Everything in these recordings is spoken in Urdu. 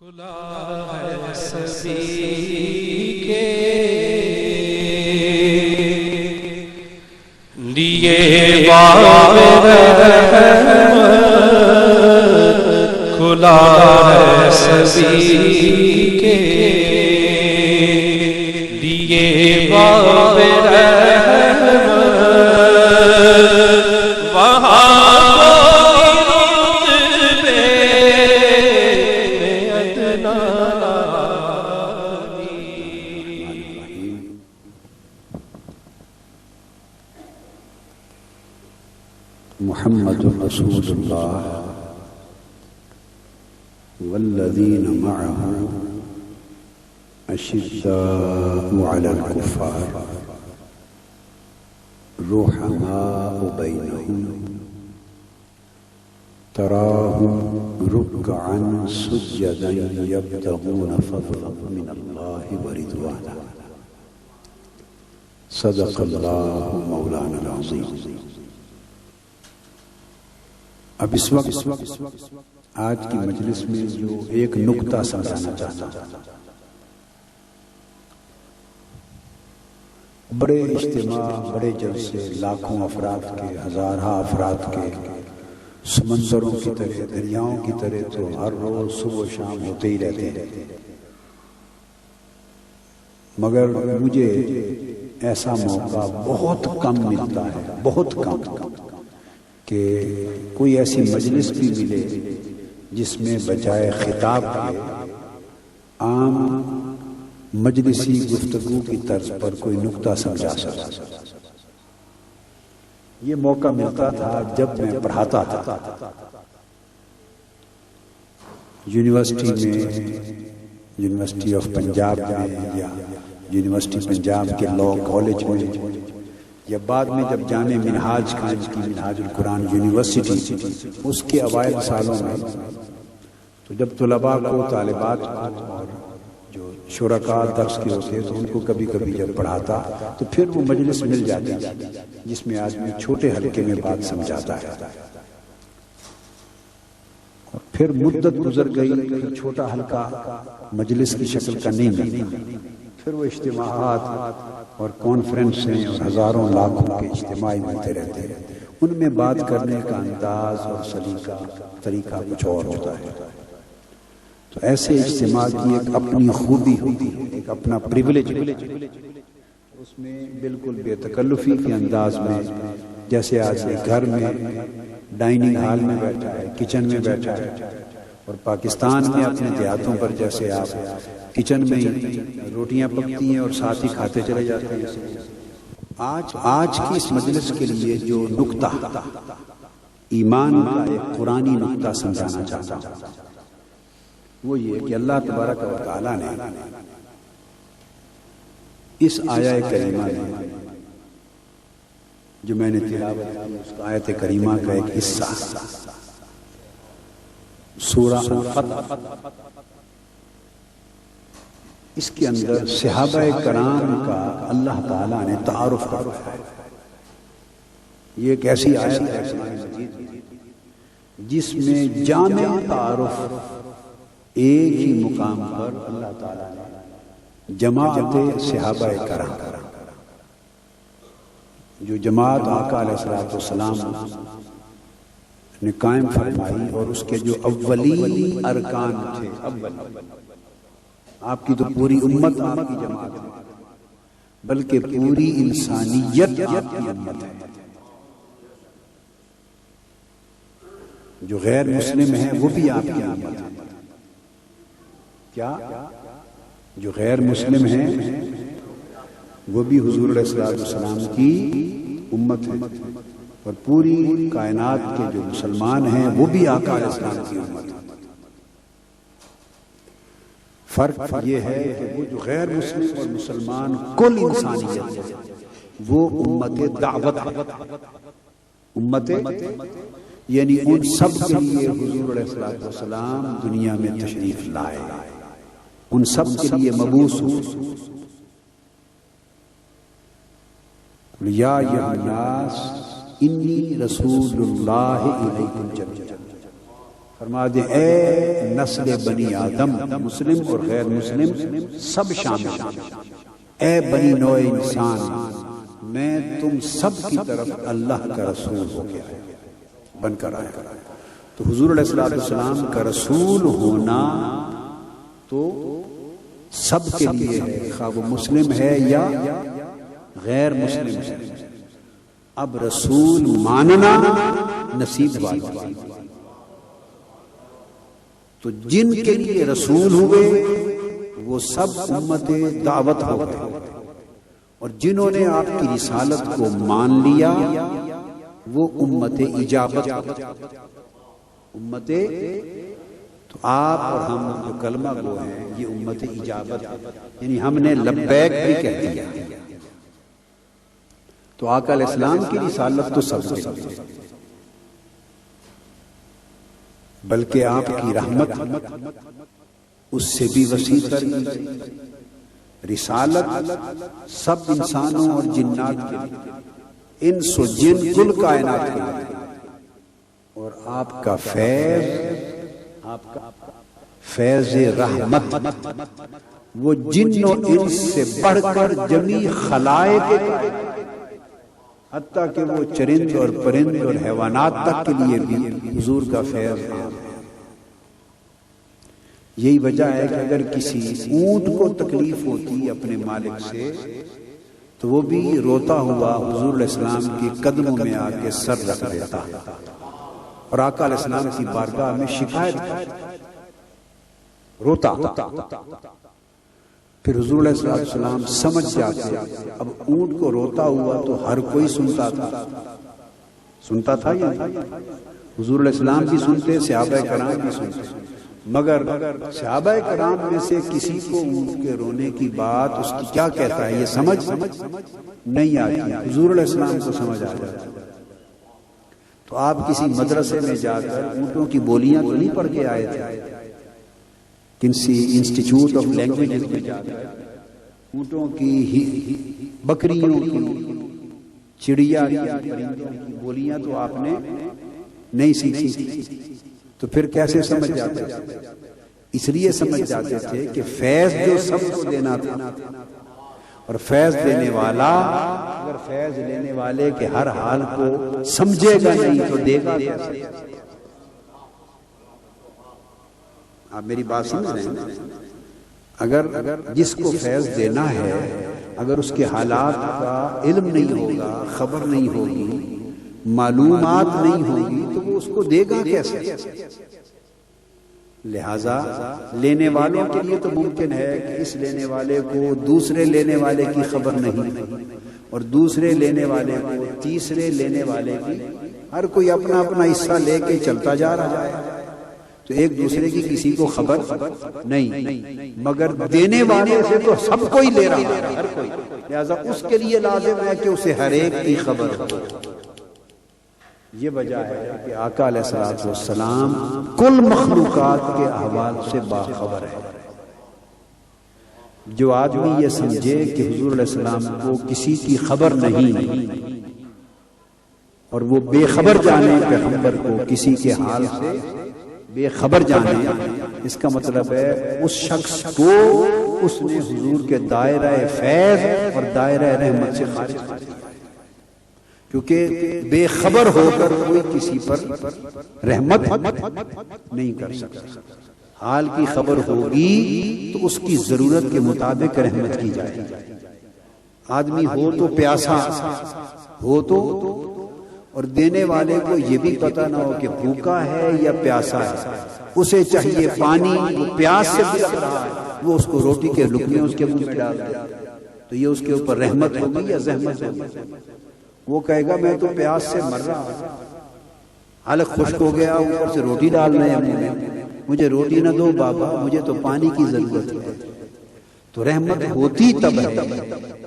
کھلا ہے سبھی کے لیے باب رحمت، کھلا ہے سبھی کے لیے باب رحمت، وہاں محمد رسول اللہ والذین معه اشداء علی الکفار رحماء بینہم تراہم رکعا سجدا یبتغون فضلا من اللہ ورضوانا صدق اللہ مولانا العظیم۔ اب اس وقت آج کی مجلس میں جو ایک نکتہ سمجھانا چاہتا ہوں، بڑے اجتماع، بڑے جلسے، لاکھوں افراد کے، ہزارہ افراد کے، سمندروں کی طرح، دریاؤں کی طرح تو ہر روز صبح و شام ہوتے ہی رہتے ہیں، مگر مجھے ایسا موقع بہت کم ملتا ہے، بہت کم، کہ کوئی ایسی مجلس بھی ملے جس میں بجائے خطاب کے عام مجلسی گفتگو کی طرز پر کوئی نکتہ سمجھا سکتا۔ یہ موقع ملتا تھا جب میں پڑھاتا تھا یونیورسٹی میں، یونیورسٹی آف پنجاب میں، یا یونیورسٹی پنجاب کے لاء کالج میں، یا بعد میں جب جامع منہاج قائم کی، منہاج القرآن یونیورسٹی، اس کے اوائل سالوں میں تو جب طلباء کو، طالبات کو، اور جو شرکاء درس کے ہوتے تو ان کو کبھی کبھی جب پڑھاتا تو پھر وہ مجلس مل جاتی جس میں آدمی چھوٹے حلقے میں بات سمجھاتا ہے، اور پھر مدت گزر گئی، پھر چھوٹا حلقہ مجلس کی شکل کا نہیں ملتا، پھر وہ اجتماعات اور کانفرنسیں اور ہزاروں لاکھوں کے اجتماعی ملتے رہتے ہیں، ان میں بات کرنے کا انداز اور طریقہ کچھ اور ہوتا ہے۔ تو ایسے اجتماع کی ایک اپنی خوبی ہوتی ہے، ایک اپنا پریویلیج، اس میں بالکل بے تکلفی کے انداز میں، جیسے آج گھر میں ڈائننگ ہال میں بیٹھا ہے، کچن میں بیٹھا ہے، اور پاکستان میں اپنے دیہاتوں پر جیسے آپ کچن میں ہی روٹیاں پکتی ہیں اور ساتھ ہی کھاتے چلے جاتے ہیں۔ آج کی اس مجلس کے لیے جو نکتہ ایمان کا ایک قرآنی نکتہ سمجھانا چاہتا ہوں، وہ یہ کہ اللہ تبارک و تعالیٰ نے اس آیہ کریمہ میں جو میں نے تلاوت کی، اس آیت کریمہ کا ایک حصہ سورہ الفتح، اس کے اندر صحابہ کرام کا اللہ تعالیٰ نے تعارف کروایا ہے۔ یہ ایک ایسی آیت ہے جس میں جامع تعارف ایک ہی مقام پر اللہ تعالیٰ نے جماعت صحابہ کرام، جو جماعت آقا علیہ السلام نے قائم فرمائی، اور اس کے جو اولین ارکان تھے، آپ کی تو پوری امت آپ کی جماعت ہے، بلکہ پوری انسانیت آپ کی امت ہے۔ جو غیر مسلم ہیں وہ بھی آپ کی امت ہے۔ کیا؟ جو غیر مسلم ہیں وہ بھی حضور علیہ السلام کی امت ہے، اور پوری کائنات کے جو مسلمان ہیں وہ بھی آقا علیہ السلام کی امت ہے۔ فرق یہ ہے کہ وہ جو غیر مسلم اور مسلمان کل انسانیت ہے، وہ امت دعوت ہے، امت یعنی ان سب کے لیے حضور علیہ السلام دنیا میں تشریف لائے، ان سب کے لیے مبعوث ہوئے۔ یا ایھا الناس انی رسول اللہ الیکم جمیعا، فرما دیں اے نسل بنی آدم، مسلم اور غیر مسلم سب شامل ہیں، اے بنی نوع انسان، میں تم سب کی طرف اللہ کا رسول ہو کے بن کر آیا۔ تو حضور علیہ السلام کا رسول ہونا تو سب کے لیے ہے، خواہ وہ مسلم ہے یا غیر مسلم ہے۔ اب رسول ماننا نصیب والی، تو جن کے لیے رسول ہوئے وہ سب امت دعوت ہو گئے، اور جنہوں نے آپ کی رسالت کو مان لیا وہ امت اجابت، امت، تو آپ اور ہم جو کلمہ گو ہیں یہ امت اجابت، یعنی ہم نے لبیک بھی کہہ دیا۔ تو آقا علیہ السلام کی رسالت تو سب کے لیے، بلکہ آپ کی رحمت اس سے بھی وسیع تر، رسالت سب انسانوں اور جنات کے لیے، انس و جن کل کائنات کے لیے، اور آپ کا فیض، آپ کا فیض رحمت وہ جن و انس سے بڑھ کر جمیع خلائق، حتیٰ کہ وہ چرند اور پرند اور حیوانات تک کے لیے بھی حضور کا فیض ہے۔ یہی وجہ ہے کہ اگر کسی اونٹ کو تکلیف ہوتی اپنے مالک سے تو وہ بھی روتا ہوا حضور علیہ السلام کے قدموں میں آ کے سر رکھ دیتا، اور آقا علیہ السلام کی بارگاہ میں شکایت روتا۔ پھر حضور علیہ السلام سمجھ جاتے، اب اونٹ کو روتا ہوا تو ہر کوئی سنتا تھا یا حضور علیہ السلام بھی سنتے، صحابہ کرام بھی سنتے، مگر صحابہ کرام میں سے کسی کو اونٹ کے رونے کی بات اس کی کیا کہتا ہے یہ سمجھ نہیں آتی، حضور علیہ السلام کو سمجھ آ جاتی۔ تو آپ کسی مدرسے میں جا کر اونٹوں کی بولیاں تو نہیں پڑھ کے آئے تھے، کسی انسٹیٹیوٹ آف لینگویجز میں جا کر اونٹوں کی، بکریوں کی، چڑیا کی، پرندوں کی بولیاں تو آپ نے نہیں سیکھی تھی، تو پھر کیسے سمجھ جاتے تھے؟ اس لیے سمجھ جاتے تھے کہ فیض جو سب کو دینا تھا، اور فیض دینے والا اگر فیض لینے والے کے ہر حال کو سمجھے گا نہیں تو دے گا کیسے؟ آپ میری بات سمجھ رہے ہیں؟ اگر جس کو فیض دینا ہے اگر اس کے حالات کا علم نہیں ہوگا، خبر نہیں ہوگی، معلومات نہیں ہوگی تو وہ اس کو دے گا کیسے؟ لہذا لینے والوں کے لیے تو ممکن ہے کہ اس لینے والے کو دوسرے لینے والے کی خبر نہیں، اور دوسرے لینے والے کو تیسرے لینے والے کی، ہر کوئی اپنا اپنا حصہ لے کے چلتا جا رہا ہے، تو ایک دوسرے کی کسی کو خبر نہیں، مگر دینے والے سے تو سب کوئی لے رہا ہے، ہر کوئی، لہذا اس کے لیے لازم ہے کہ اسے ہر ایک کی خبر ہو۔ یہ وجہ ہے کہ آقا علیہ السلام کل مخلوقات کے احوال سے باخبر ہے۔ جو آدمی یہ سمجھے کہ حضور علیہ السلام کو کسی کی خبر نہیں اور وہ بے خبر جانے پیغمبر کو کسی کے حال سے بے خبر جانے، اس کا مطلب ہے اس شخص کو اس نے حضور کے دائرہ فیض اور دائرہ رحمت سے خارج کر دیا، کیونکہ بے خبر ہو کر کوئی کسی پر رحمت نہیں کر سکتا۔ حال کی خبر ہوگی تو اس کی ضرورت کے مطابق رحمت کی جائے۔ آدمی ہو تو پیاسا ہو تو، اور دینے والے کو یہ بھی پتہ نہ ہو کہ بھوکا ہے یا پیاسا ہے، اسے چاہیے پانی، وہ پیاس سے بھی لگ رہا ہے، وہ اس کو روٹی کے لقمے اس کے منہ میں ڈال دے، تو یہ اس کے اوپر رحمت ہوگی یا زحمت ہوگی؟ وہ کہے گا میں تو پیاس سے مر رہا ہوں، حلق خشک ہو گیا، اوپر سے روٹی ڈالنا ہے منہ میں، مجھے روٹی نہ دو بابا، مجھے تو پانی کی ضرورت ہے۔ تو رحمت ہوتی تب ہے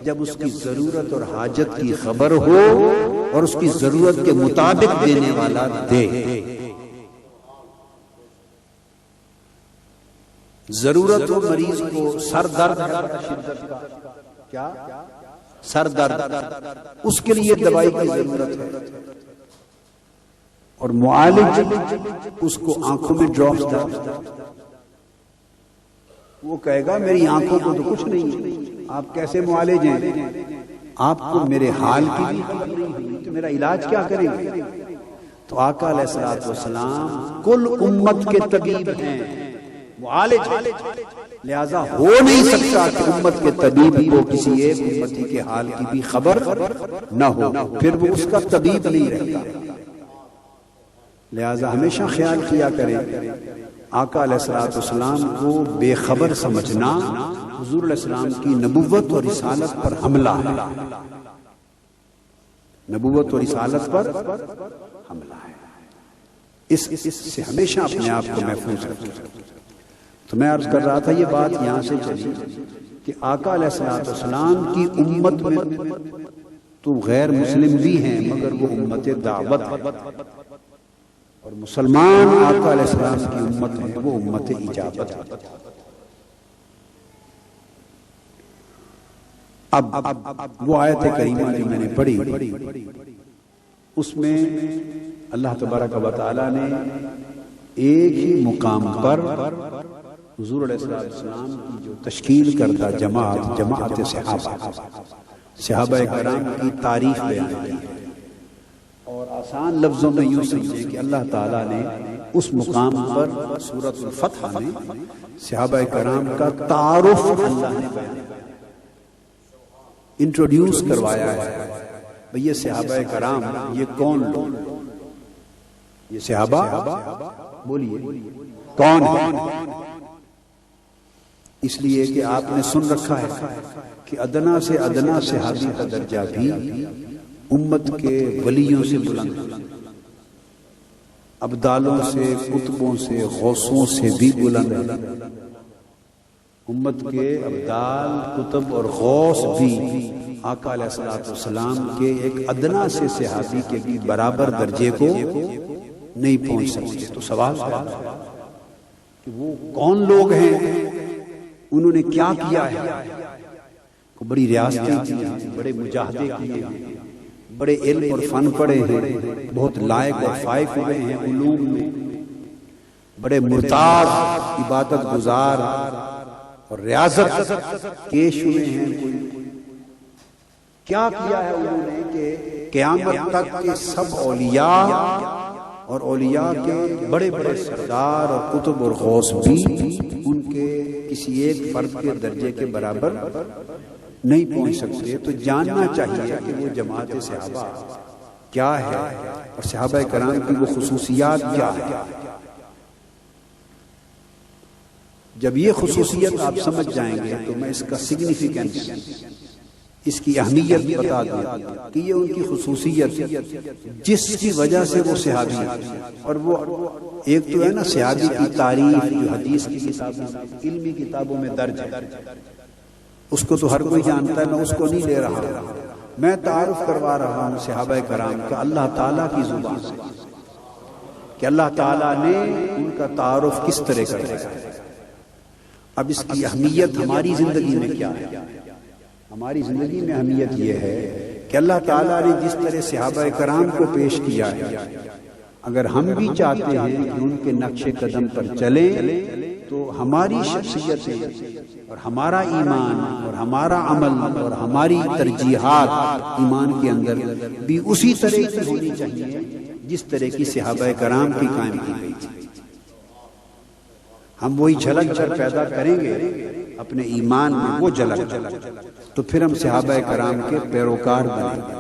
جب اس کی ضرورت اور حاجت کی خبر ہو اور اس کی ضرورت کے مطابق دینے والا دے۔ ضرورت ہو مریض کو سر درد شدت کا، کیا سر درد، اس کے لیے دوائی کی ضرورت ہے، اور معالج اس کو آنکھوں میں ڈراپس ڈالتا، وہ کہے گا میری آنکھوں کو تو کچھ نہیں ہے، آپ کیسے معالج ہیں، آپ کو میرے حال کی بھی خبر نہیں ہوئی تو میرا علاج کیا کریں گے؟ تو آقا علیہ الصلوۃ والسلام کل امت کے طبیب ہیں، معالج ہیں، لہذا ہو نہیں سکتا کہ امت کے طبیب کو کسی ایک امتی کے حال کی بھی خبر نہ ہو، پھر وہ اس کا طبیب نہیں رہتا۔ لہذا ہمیشہ خیال کیا کریں آقا علیہ الصلوۃ والسلام کو بے خبر سمجھنا حضور علیہ السلام کی نبوت اور رسالت پر حملہ ہے، نبوت اور رسالت پر حملہ ہے، اس سے ہمیشہ اپنے آپ کو محفوظ رکھیں۔ تو میں عرض کر رہا تھا یہ بات یہاں سے چلی کہ آقا علیہ الصلوۃ والسلام کی امت میں تو غیر مسلم بھی ہیں مگر وہ امت دعوت ہے، اور مسلمان آقا علیہ السلام کی امت ہے وہ امت اجابت ہے۔ اب وہ آیت کریمہ جو میں نے پڑھی اس میں اللہ تبارک و تعالی نے ایک ہی مقام پر حضور علیہ السلام کی جو تشکیل کردہ جماعت صحابہ کرام کی تعریف بیان کی، اور آسان لفظوں میں یوں سمجھیں کہ اللہ تعالیٰ نے اس مقام پر سورۃ الفتح میں صحابہ کرام کا تعارف اللہ نے بیان انٹروڈیوس کروایا ہے، بھئی یہ صحابہ کرام یہ کون لوگ، یہ صحابہ بولیے کون ہے؟ اس لیے کہ آپ نے سن رکھا ہے کہ ادنا سے ادنا صحابی کا درجہ بھی امت کے ولیوں سے بلند، ابدالوں سے، قطبوں سے، غوثوں سے بھی بلند ہے۔ امت کے ابدال، قطب اور غوث بھی آقا علیہ الصلوۃ والسلام کے ایک ادنا سے صحابی کے بھی برابر درجے کو نہیں پہنچ سکتے۔ تو سوال ہے کہ وہ کون لوگ ہیں، انہوں نے کیا کیا ہے؟ بڑی ریاستیں کی ہیں، بڑے مجاہدے کیے ہیں، بڑے علم اور فن پڑھے ہیں، بہت لائق اور فائق ہوئے ہیں علوم میں، بڑے مرتاز عبادت گزار اور ریاضت کیش ہوئے ہیں۔ کیا کیا ہے انہوں نے کہ قیامت تک کے سب اولیاء اور اولیاء کے بڑے بڑے سردار اور قطب اور غوث بھی ان کے کسی ایک فرد کے درجے کے برابر نہیں پہنچ سکتے۔ تو جاننا چاہیے کہ وہ جماعت صحابہ کیا ہے اور صحابہ کرام کی وہ خصوصیات کیا ہے۔ جب یہ خصوصیت آپ سمجھ جائیں گے تو میں اس کا سگنیفیکنس، اس کی اہمیت بتا دوں کہ یہ ان کی خصوصیت جس کی وجہ سے وہ صحابی ہیں، اور وہ ایک تو ہے نا صحابی کی تعریف جو حدیث کی کتابوں علمی کتابوں میں درج ہے، اس کو تو ہر کوئی جانتا ہے، میں اس کو نہیں لے رہا، میں تعارف کروا رہا ہوں صحابہ کرام کا اللہ تعالیٰ کی زبان سے کہ اللہ تعالیٰ نے ان کا تعارف کس طرح کیا۔ اب اس کی اہمیت ہماری زندگی میں کیا ہے؟ ہماری زندگی میں اہمیت یہ ہے کہ اللہ تعالیٰ نے جس طرح صحابہ کرام کو پیش کیا ہے، اگر ہم بھی چاہتے ہیں کہ ان کے نقش قدم پر چلیں تو ہماری شخصیتیں اور ہمارا ایمان اور ہمارا عمل اور ہماری ترجیحات ایمان کے اندر بھی اسی طرح کی ہونی چاہیے جس طرح کی صحابہ کرام کی قائم کی گئی تھی۔ ہم وہی جھلک جھل پیدا کریں گے اپنے ایمان میں، وہ جھلک تو پھر ہم صحابہ کرام کے پیروکار بنیں گے۔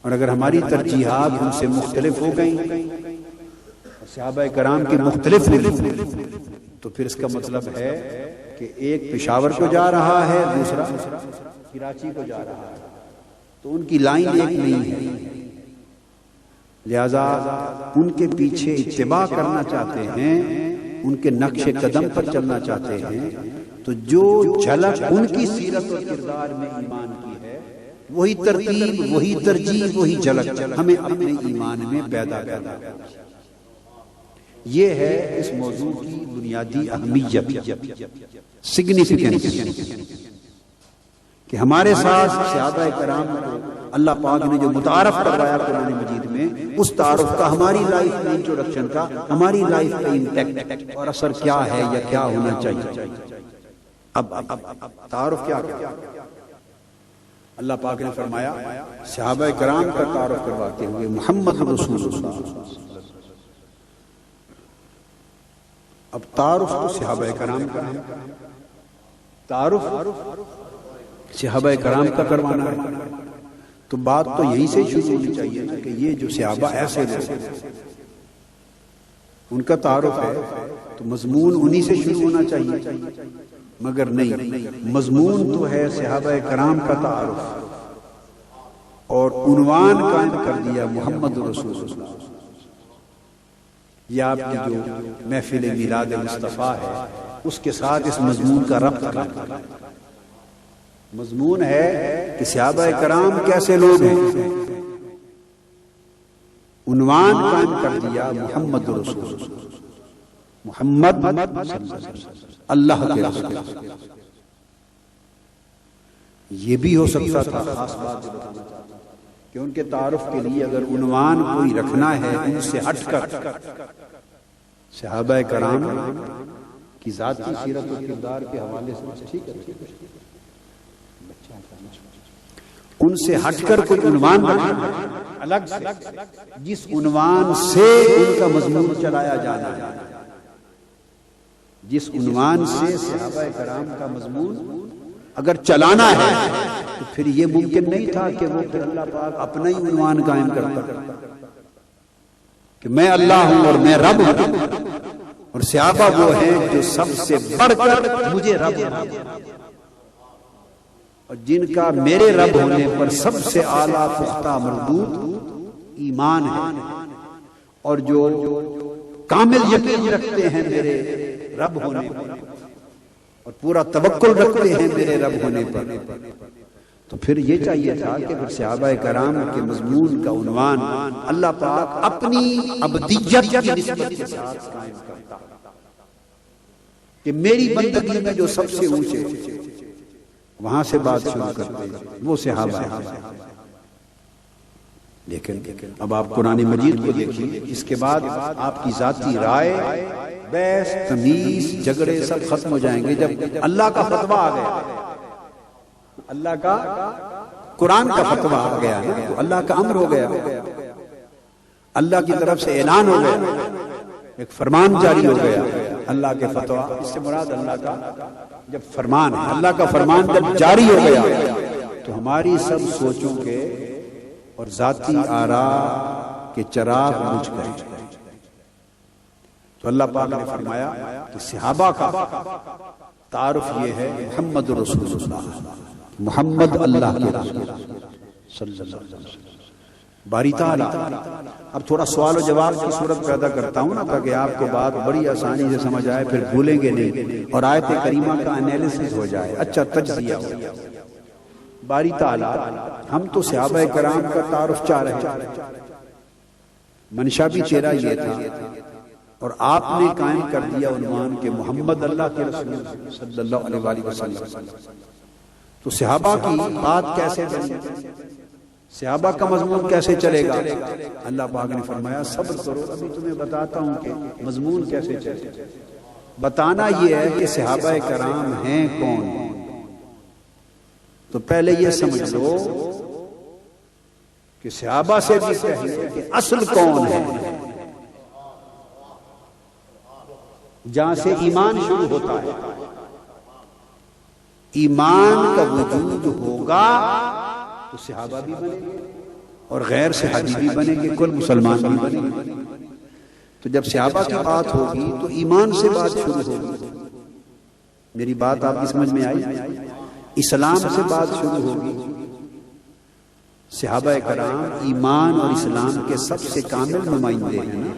اور اگر ہماری ترجیحات ان سے مختلف ہو گئیں اور صحابہ کرام کی مختلف نہیں تو پھر اس کا مطلب ہے کہ ایک پشاور کو جا رہا ہے، دوسرا کراچی کو جا رہا ہے، تو ان کی لائن ایک نہیں ہے۔ لہذا ان کے پیچھے اتباع کرنا چاہتے ہیں، ان کے نقش قدم پر چلنا چاہتے ہیں، تو جو جھلک ان کی سیرت اور کردار میں ایمان کی ہے وہی ترتیب، وہی ترجیح، وہی جھلک ہمیں اپنے ایمان میں پیدا کرنا ہے۔ یہ ہے اس موضوع کی بنیادی اہمیت، سگنیفیکنس، کہ ہمارے ساتھ صحابہ کرام کو اللہ پاک نے جو متعارف کروایا قرآن مجید میں، اس تعارف کا ہماری لائف میں انٹروڈکشن کا، ہماری لائف کا امپیکٹ اور اثر کیا ہے یا کیا ہونا چاہیے۔ اب تعارف کیا ہے؟ اللہ پاک نے فرمایا صحابہ کرام کا تعارف کرواتے ہوئے محمد رسول اللہ۔ اب تعارف تو صحابہ کرام کا ہے، تعارف صحابہ کرام کا کروانا ہے، تو بات تو یہی سے شروع ہونی چاہیے نا کہ یہ جو صحابہ ایسے لوگ ان کا تعارف ہے تو مضمون انہی سے شروع ہونا چاہیے، مگر نہیں، مضمون تو ہے صحابہ کرام کا تعارف اور عنوان قائم کر دیا محمد رسول اللہ۔ یہ آپ کی جو محفل میلاد مصطفیٰ ہے اس کے ساتھ اس مضمون کا ربط قائم ہے۔ مضمون ہے کہ صحابہ کرام کیسے لوگ ہیں، عنوان قائم کر دیا محمد رسول اللہ، محمد اللہ کے رسول۔ یہ بھی ہو سکتا تھا، خاص بات جو بتانا چاہتا ہوں کہ ان کے تعارف کے لیے اگر عنوان کوئی رکھنا ہے ان سے ہٹ کر صحابہ کرام کی ذاتی سیرت و کردار کے حوالے سے، ٹھیک ہے، ان سے ہٹ کر کوئی عنوان رکھنا ہے الگ سے، جس عنوان سے ان کا مضمون چلایا جانا ہے، جس عنوان سے صحابہ کرام کا مضمون اگر چلانا ہے تو پھر یہ ممکن نہیں تھا کہ وہ پھر اللہ پاک اپنا ہی عنوان قائم کرتا کہ میں اللہ ہوں اور میں رب ہوں، اور صحابہ وہ ہیں جو سب سے بڑھ کر مجھے رب ہیں، اور جن کا میرے رب ہونے پر سب سے اعلیٰ پختہ مردود ایمان ہے، اور جو کامل یقین رکھتے ہیں میرے رب ہونے پر اور پورا توکل رکھتے ہیں میرے رب ہونے پر، تو پھر یہ چاہیے تھا کہ پھر صحابہ کرام کے مضمون کا عنوان اللہ پاک اپنی عبدیت کی نسبت کے ساتھ قائم کرتا کہ میری بندگی میں جو سب سے اونچے، وہاں سے بات شروع کرتے وہ صحابہ ہیں۔ لیکن اب آپ قرآن مجید کو دیکھیے، اس کے بعد آپ کی ذاتی رائے، بحث، تمیز، جھگڑے سب ختم ہو جائیں گے جب اللہ کا فتویٰ آ گیا، اللہ کا قرآن کا فتویٰ آ گیا، تو اللہ کا امر ہو گیا، اللہ کی طرف سے اعلان ہو گیا، ایک فرمان جاری ہو گیا اللہ کے فتویٰ، اس سے مراد اللہ کا جب فرمان ہے، اللہ کا فرمان جب جاری ہو گیا تو ہماری سب سوچوں کے اور ذاتی آراء کے چراغ بجھ گئے۔ تو اللہ پاک نے فرمایا کہ صحابہ کا تعارف یہ ہے محمد رسول اللہ، محمد اللہ کے رسول صلی اللہ علیہ وسلم۔ باری تعالیٰ اب تھوڑا سوال و جواب کی صورت پیدا کرتا ہوں نا تاکہ آپ کو بات بڑی آسانی سے سمجھ آئے، پھر بھولیں گے نہیں اور آیت کریمہ کا انالیسس ہو جائے، اچھا تجزیہ ہو جائے۔ باری تعالیٰ ہم تو صحابہ کرام کا تعارف چاہ رہے ہیں، منشا بھی تیرا یہ تھا، اور آپ نے قائم کر دیا عنوان کہ محمد اللہ کے رسول صلی اللہ علیہ وآلہ وسلم۔ تو صحابہ کی بات کیسے بنے، صحابہ کا مضمون کیسے چلے گا؟ اللہ پاک نے فرمایا صبر کرو، ابھی تمہیں بتاتا ہوں کہ مضمون کیسے چلے۔ بتانا یہ ہے کہ صحابہ کرام ہیں کون، تو پہلے یہ سمجھ لو کہ صحابہ سے بھی پہلے کہ اصل کون ہے، جہاں سے ایمان شروع ہوتا ہے۔ ایمان کا وجود ہوگا تو صحابہ بھی بنیں گے اور غیر صحابی بھی بنیں گے، کل مسلمان بھی بنیں گے۔ تو جب صحابہ کی بات ہوگی تو ایمان سے بات شروع ہوگی۔ میری بات آپ کی سمجھ میں آئی؟ اسلام سے بات شروع ہوگی۔ صحابہ کرام ایمان اور اسلام کے سب سے کامل نمائندے ہیں نا،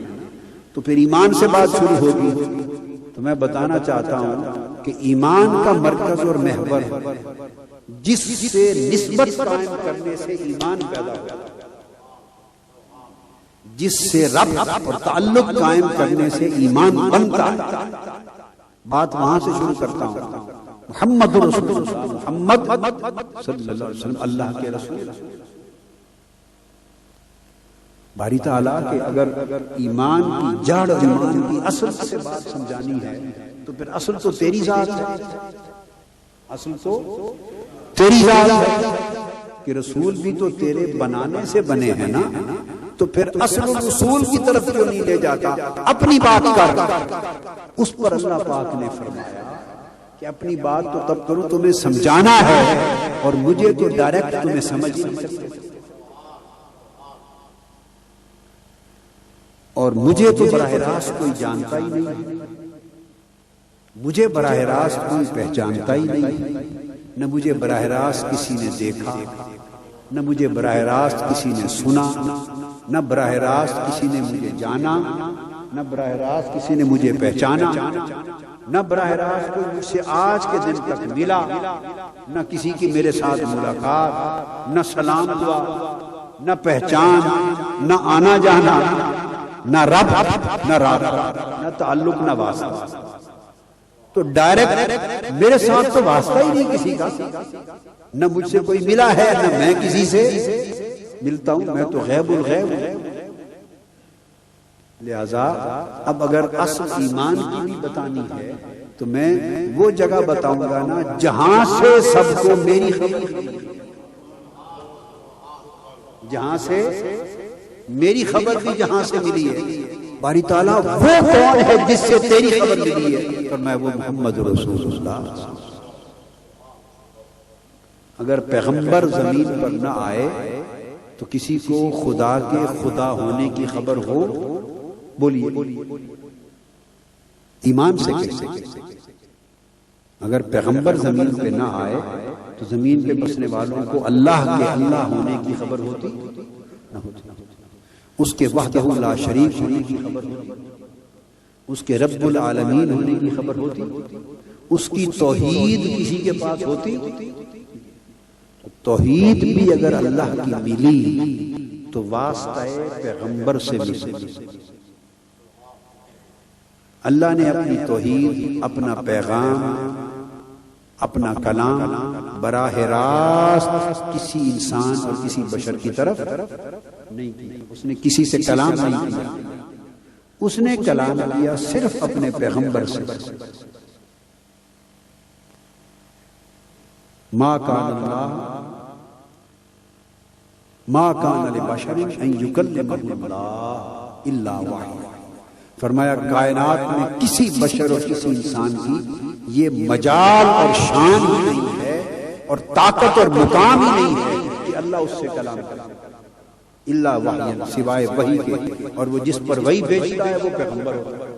تو پھر ایمان سے بات شروع ہوگی۔ تو میں بتانا چاہتا ہوں کہ ایمان کا مرکز اور محور جس سے نسبت قائم کرنے سے ایمان پیدا ہوتا ہے، جس سے ربط اور تعلق قائم کرنے سے ایمان بنتا ہے، بات وہاں سے شروع کرتا ہوں۔ محمد رسول اللہ، محمد صلی اللہ علیہ وسلم اللہ کے رسول، باری تعالیٰ کہ اگر ایمان کی جڑ ایمان کی اصل سے بات سمجھانی ہے تو پھر اصل تو تیری ذات ہے، اصل تو تیری ذات ہے کہ رسول بھی تو تیرے بنانے سے بنے ہیں نا، تو پھر اصل رسول کی طرف کیوں نہیں لے جاتا؟ اپنی بات کر۔ اس پر اللہ پاک نے فرمایا کہ اپنی بات تو تب کرو تمہیں سمجھانا ہے، اور مجھے تو ڈائریکٹ تمہیں سمجھ نہیں سکتے، اور مجھے تو براہ راست کوئی جانتا ہی نہیں، مجھے براہ راست کوئی پہچانتا ہی نہیں، نہ مجھے براہ راست کسی نے دیکھا، نہ مجھے براہ راست کسی نے سنا، نہ براہ راست کسی نے مجھے جانا، نہ براہ راست کسی نے مجھے پہچانا، نہ براہ راست کوئی مجھ سے آج کے دن تک ملا، نہ کسی کی میرے ساتھ ملاقات، نہ سلام دعا، نہ پہچان، نہ آنا جانا، نہ رب، نہ رابطہ، نہ تعلق، نہ واسطہ۔ تو ڈائریکٹ میرے ساتھ تو واسطہ ہی نہیں کسی کا، نہ مجھ سے کوئی ملا ہے، نہ میں کسی سے ملتا ہوں، میں تو غیب الغیب ہوں۔ لہذا اب اگر اصل ایمان کی بھی بتانی ہے تو میں وہ جگہ بتاؤں گا نا جہاں سے سب کو میری خبر، جہاں سے میری خبر بھی جہاں سے ملی ہے۔ باری تعالیٰ وہ کون ہے جس سے تیری خبر ملی ہے؟ فرمایا وہ محمد رسول اللہ۔ اگر پیغمبر زمین پر نہ آئے تو کسی کو خدا کے خدا ہونے کی خبر ہو؟ بولیے ایمان سے کیسے؟ اگر پیغمبر زمین پہ نہ آئے تو زمین پہ بسنے والوں کو اللہ کے اللہ ہونے کی خبر ہوتی نہ ہوتی، اس کے وحدہ لا شریک ہونے کی خبر ہوتی، اس کے رب العالمین ہونے کی خبر ہوتی، اس کی توحید کسی کے پاس ہوتی؟ توحید بھی اگر اللہ کی ملی تو واسطہ پیغمبر سے ملی۔ اللہ نے اپنی توحید، اپنا پیغام، اپنا کلام براہ راست کسی انسان اور کسی بشر کی طرف نہیں کیا، اس نے کسی سے کلام نہیں کیا، اس نے کلام کیا صرف اپنے پیغمبر سے۔ ما کان اللہ ما کان لبشر ان یکلمہ اللہ الا وحی، فرمایا کائنات میں کسی بشر اور کسی انسان کی یہ مجال اور شان ہی نہیں ہے اور طاقت اور مقام ہی نہیں ہے کہ اللہ اس سے کلام کرے الا وحی، سوائے وحی کے، اور وہ جس پر وحی بھیجتا ہے وہ پیغمبر ہوتا ہے۔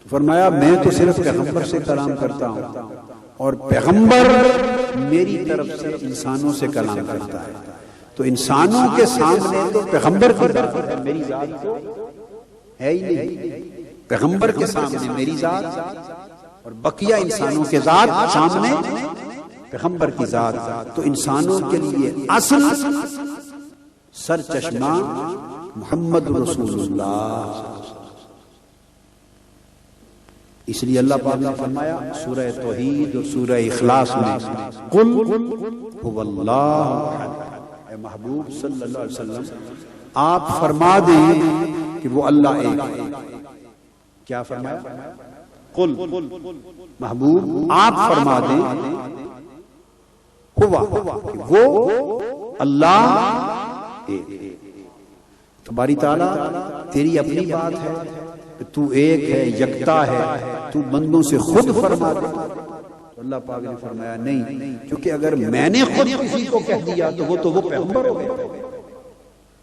تو فرمایا میں تو صرف پیغمبر سے کلام کرتا ہوں، اور پیغمبر میری طرف سے انسانوں سے کلام کرتا ہے۔ تو انسانوں کے سامنے تو پیغمبر کی ذات ہے، میری ذات تو ہے ہی نہیں۔ پیغمبر کے سامنے میری ذات اور بقیہ انسانوں کے ذات سامنے پیغمبر کی ذات، تو انسانوں کے لیے اصل سر چشمہ محمد رسول اللہ۔ اس لیے اللہ پاک نے فرمایا سورہ توحید اور سورہ اخلاص میں قل هو اللہ احد، اے محبوب صلی اللہ علیہ وسلم آپ فرما دیں کہ وہ اللہ ایک ہے۔ کیا فرمایا؟ قل، محبوب آپ فرما دیں ہوا کہ وہ اللہ ایک۔ تو باری تعالیٰ تیری اپنی بات ہے کہ تو ایک ہے، یکتا ہے، تو بندوں سے خود فرما دے۔ اللہ پاک نے فرمایا نہیں، کیونکہ اگر میں نے خود کسی کو کہہ دیا تو وہ پیغمبر ہو گیا،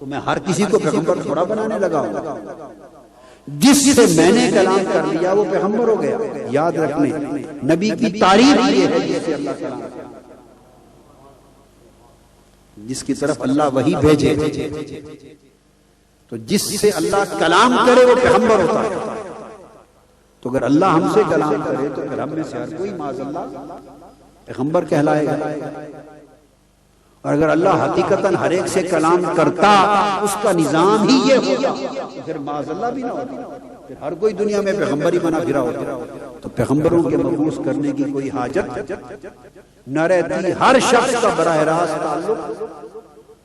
تو میں ہر کسی کو پیغمبر تھوڑا بنانے لگا ہوں۔ جس سے میں نے کلام کر لیا وہ پیغمبر ہو گیا۔ یاد رکھنے نبی کی تعریف یہ ہے جس سے اللہ کلام کرے، جس کی طرف اللہ وحی بھیجے، تو جس سے اللہ کلام کرے وہ پیغمبر ہوتا ہے۔ تو اگر اللہ ہم سے کلام کرے تو پھر ہم میں سے ہر کوئی معاذ اللہ پیغمبر کہلائے گا، اور اگر اللہ حقیقتاً ہر ایک سے کلام کرتا، اس کا نظام ہی یہ ہوتا، تو پھر معاذ اللہ بھی نہ ہوتا، پھر ہر کوئی دنیا میں پیغمبر ہی بنا پھرا ہوتا۔ تو پیغمبروں کے مبعوث کرنے کی کوئی حاجت نہ رہتی، ہر شخص کا براہ راست تعلق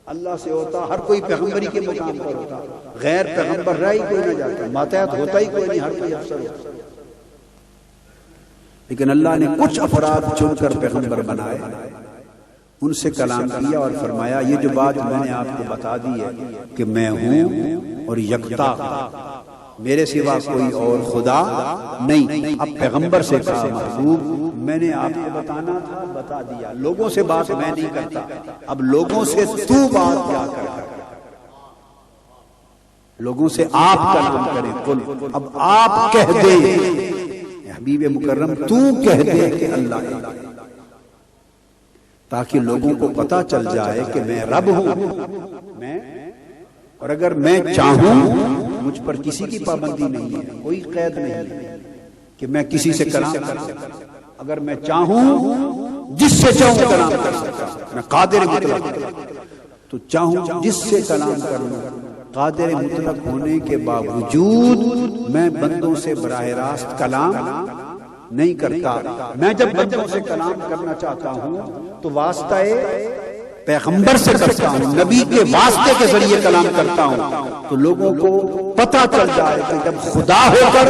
اللہ سے ہوتا ہر کوئی پیغمبری کے مقام پر ہوتا، غیر پیغمبر رہ ہی کوئی نہ جاتا، ماتحت ہوتا ہی کوئی نہیں، ہر کوئی افسر ہوتا۔ لیکن اللہ نے کچھ افراد چن کر پیغمبر بنائے، ان سے کلام کیا اور فرمایا یہ جو بات میں نے آپ کو بتا دی ہے کہ میں ہوں اور یکتا، میرے سوا کوئی اور خدا نہیں۔ اب پیغمبر سے کہا محبوب میں نے آپ کو بتانا تھا، بتا دیا، لوگوں سے بات میں نہیں کرتا، اب لوگوں سے تو بات کیا کرتا، لوگوں سے آپ کلام کریں، قل اب آپ کہہ دے حبیب مکرم تو کہہ دے کہ اللہ ہے، تاکہ لوگوں کو پتا چل جائے کہ میں رب ہوں، اور اگر میں چاہوں مجھ پر کسی کی پابندی نہیں ہے، کوئی قید نہیں ہے کہ میں کسی سے کلام کر سکتا، اگر میں چاہوں جس سے چاہوں کلام کر سکتا، میں قادر مطلق، تو چاہوں جس سے کلام کروں، قادر مطلق ہونے کے باوجود میں بندوں سے براہ راست کلام نہیں کرتا۔ میں جب بندوں سے کلام کرنا چاہتا ہوں تو واسطہ پیغمبر سے کرتا ہوں، نبی کے واسطے کے ذریعے کلام کرتا ہوں، تو لوگوں کو پتہ چل جائے کہ جب خدا ہو کر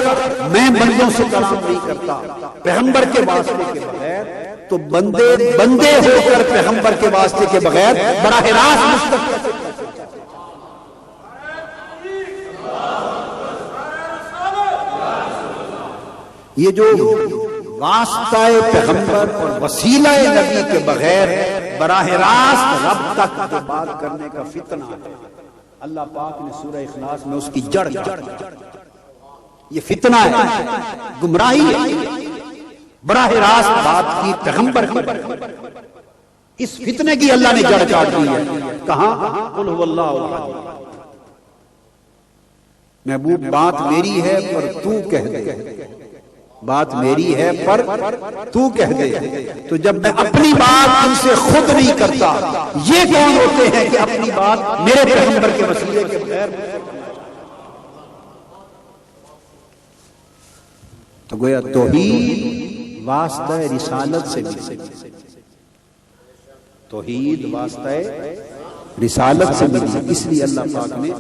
میں بندوں سے کلام نہیں کرتا پیغمبر کے واسطے کے بغیر، تو بندے ہو کر پیغمبر کے واسطے کے بغیر براہ راست مستقبل۔ یہ جو واسطہ پیغمبر اور وسیلہ نبی کے بغیر براہ راست رب تک جو بات کرنے کا فتنہ ہے، اللہ پاک نے سورہ اخلاص میں اس کی جڑ یہ فتنہ ہے، گمراہی ہے، براہ راست بات کی پیغمبر کی، اس فتنے کی اللہ نے جڑ کاٹ دی ہے۔ کہاں؟ قل هو اللہ احد، محبوب بات میری ہے پر تو کہہ دے، بات میری ہے پر تو کہہ دے۔ تو جب میں اپنی بات ان سے خود نہیں کرتا، یہ کون ہوتے ہیں کہ اپنی بات میرے پیغمبر کے وسیلے کے بغیر؟ تو گویا توحید واسطہ رسالت سے ملی، توحید واسطہ رسالت سے ملی، اس لیے اللہ پاک نے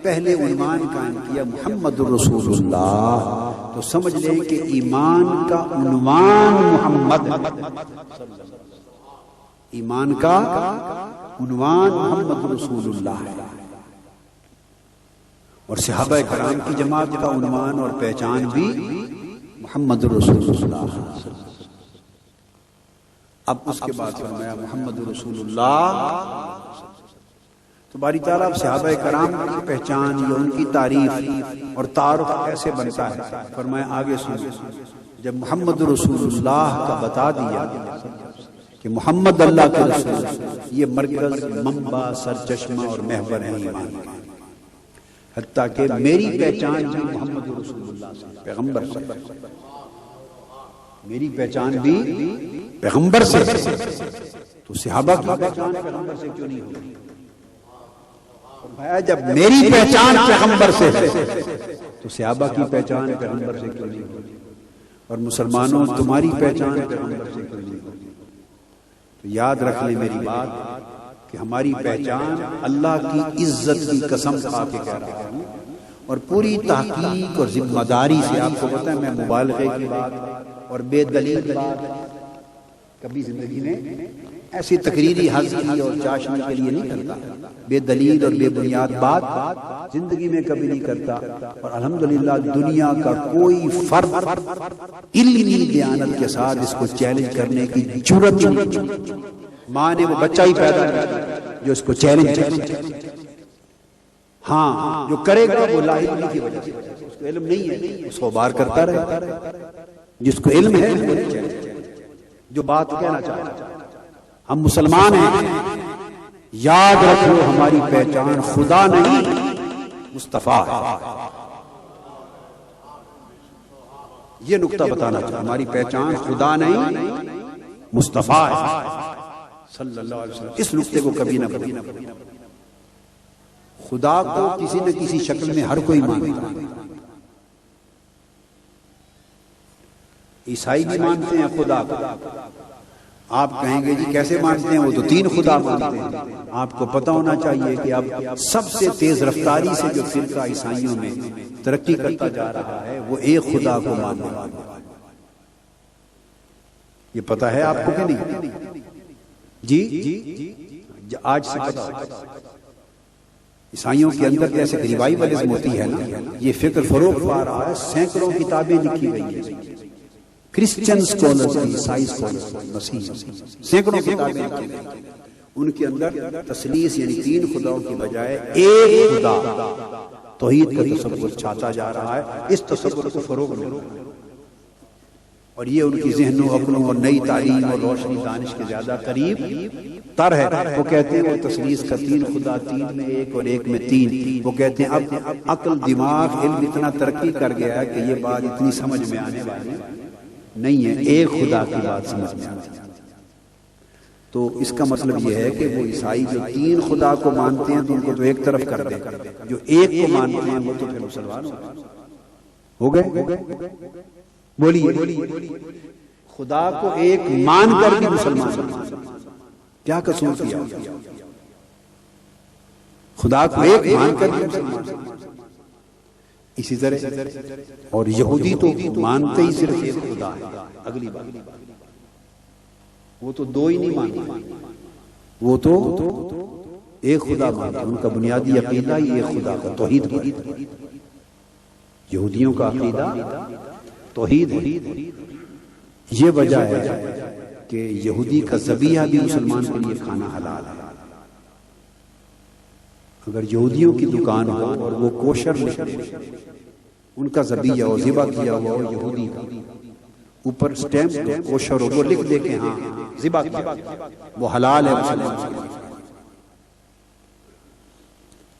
پہلے عنوان قائم کیا محمد الرسول اللہ۔ تو سمجھ لیں کہ ایمان کا عنوان محمد، ایمان کا عنوان محمد رسول اللہ ہے، اور صحابہ کرام کی جماعت کا عنوان اور پہچان بھی محمد رسول اللہ۔ اب اس کے بعد فرمایا محمد رسول اللہ، تو باری تعالیٰ اب صحابہ کرام کی پہچان یا ان کی تعریف اور تعارف کیسے بنتا ہے، فرمایا آگے سنو۔ جب محمد رسول اللہ کا بتا دیا کہ محمد اللہ کے رسول، یہ مرکز، منبع، سرچشمہ اور محور ہے ایمان کا، حتیٰ کہ میری پہچان بھی محمد رسول اللہ سے، پیغمبر سے، میری پہچان بھی پیغمبر سے، تو صحابہ کی پہچان پیغمبر سے کیوں نہیں ہوگی؟ جب میری پہچان پیغمبر سے ہے تو صحابہ کی پہچان پیغمبر سے کیوں نہیں ہوگی؟ اور مسلمانوں تمہاری پہچان پیغمبر سے کیوں نہیں ہوگی؟ تو یاد رکھ لیں میری بات کہ ہماری پہچان، اللہ کی عزت کی قسم کھا کے کہہ رہا ہوں اور پوری تحقیق اور ذمہ داری سے، آپ کو پتہ ہے میں مبالغے کی بات اور بے دلیل بات کبھی زندگی میں ایسی تقریری حاضری اور چاشنی کے لیے نہیں کرتا، بے دلیل اور بے بنیاد بات زندگی میں کبھی نہیں کرتا۔ اور الحمدللہ دنیا کا کوئی فرد علمی دیانت کے ساتھ اس کو چیلنج کرنے کی جرأت نہیں، ماں نے وہ بچہ ہی پیدا کیا جو اس کو چیلنج کرے، ہاں جو کرے گا وہ لا علمی کی وجہ سے، اس کو علم نہیں ہے اس کو بار کرتا رہے، جس کو علم ہے جو بات کہنا چاہتا۔ ہم مسلمان ہیں، یاد رکھو ہماری پہچان خدا نہیں مصطفیٰ ہے، یہ نقطہ بتانا چاہتا، ہماری پہچان خدا نہیں مصطفیٰ ہے صلی اللہ علیہ وسلم، اس نقطے کو کبھی نہ بھولنا۔ خدا کو کسی نہ کسی شکل میں ہر کوئی مانتا ہے، عیسائی بھی مانتے ہیں خدا کو، آپ کہیں گے جی کیسے مانتے ہیں، وہ تو 3 خدا مانتے ہیں۔ آپ کو پتہ ہونا چاہیے کہ اب سب سے تیز رفتاری سے جو فرقہ عیسائیوں میں ترقی کرتا جا رہا ہے وہ ایک خدا کو ماننے والا ہے۔ یہ پتہ ہے آپ کو کہ نہیں؟ جی آج سے پتہ عیسائیوں کے اندر جیسے ریوائولزم ہوتی ہے نا، یہ فکر فروغ پا رہا ہے۔ سینکڑوں کتابیں لکھی گئی ہیں کرسچن سکولرز کی، عیسائی سکولرز، مسیح سینکڑوں کتابیں لکھی گئی، ان کے اندر تثلیث یعنی 3 خداؤں کی بجائے ایک خدا توحید کا تصور چھاتا جا رہا ہے۔ اس تصور کو فروغ مل رہا ہے اور یہ ان کی ذہنوں، عقلوں اور نئی تعلیم اور روشنی دانش کے زیادہ قریب تر ہے۔ وہ کہتے ہیں وہ تثلیث کا 3 خدا، 3 میں 1 اور 1 میں 3۔ وہ کہتے ہیں اب عقل، دماغ، علم اتنا ترقی کر گیا ہے کہ یہ بات اتنی سمجھ میں آنے والی نہیں ہے، ایک خدا کی بات سمجھ میں آتی ہے۔ تو اس کا مطلب یہ ہے کہ وہ عیسائی جو 3 خدا کو مانتے ہیں تو ان کو تو ایک طرف کر دیں، جو ایک کو مانتے ہیں وہ تو پھر مسلمان ہو گئے۔ بولیے خدا کو ایک مان کر بھی مسلمان کیا قصور کیا؟ خدا کو ایک مان کر بھی مسلمان۔ اسی طرح اور یہودی تو مانتے ہی صرف ایک خدا ہے۔ اگلی بات وہ تو 2 ہی نہیں مانتے، وہ تو ایک خدا مانتے، ان کا بنیادی عقیدہ ہی ایک خدا کا توحید ہے۔ یہودیوں کا عقیدہ توحید ہے۔ یہ وجہ ہے کہ یہودی کا ذبیحہ بھی مسلمان کے لیے کھانا حلال ہے۔ اگر یہودیوں کی دکان ہو اور وہ کوشر لکھے، ان کا ذبیحہ ہو، ذبح کیا ہوا ہو یہودی کا، اوپر سٹیمپ کوشر ہو، وہ لکھ دے کہ ہاں ذبح کیا، وہ حلال ہے مسلمان کے لیے۔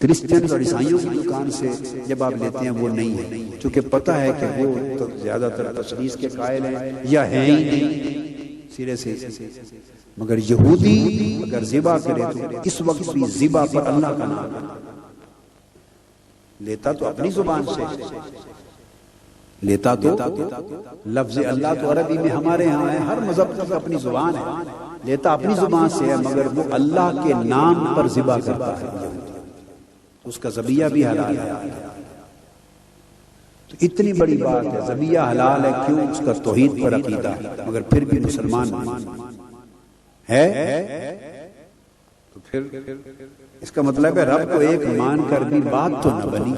کرسچن اور عیسائیوں کی دکان سے جب آپ لیتے ہیں وہ نہیں ہے، چونکہ پتہ ہے کہ وہ تو زیادہ تر تثلیث کے قائل ہیں یا ہیں ہی نہیں سرے سے۔ مگر یہودی اگر ذبح کرے تو اس وقت بھی ذبح پر اللہ کا نام لیتا تو اپنی زبان سے، لیتا تو لفظ اللہ تو عربی میں ہمارے ہاں ہے، ہر مذہب کی اپنی زبان ہے، لیتا اپنی زبان سے ہے، مگر وہ اللہ کے نام پر ذبح کرتا ہے، اس کا ذبیحہ بھی حلال ہے۔ تو اتنی بڑی بات ہے، ذبیحہ حلال ہے، کیوں؟ اس کا توحید پر عقیدہ ہے، مگر پھر بھی مسلمان ہے۔ تو پھر اس کا مطلب ہے رب کو ایک مان کر بھی بات تو نہ بنی،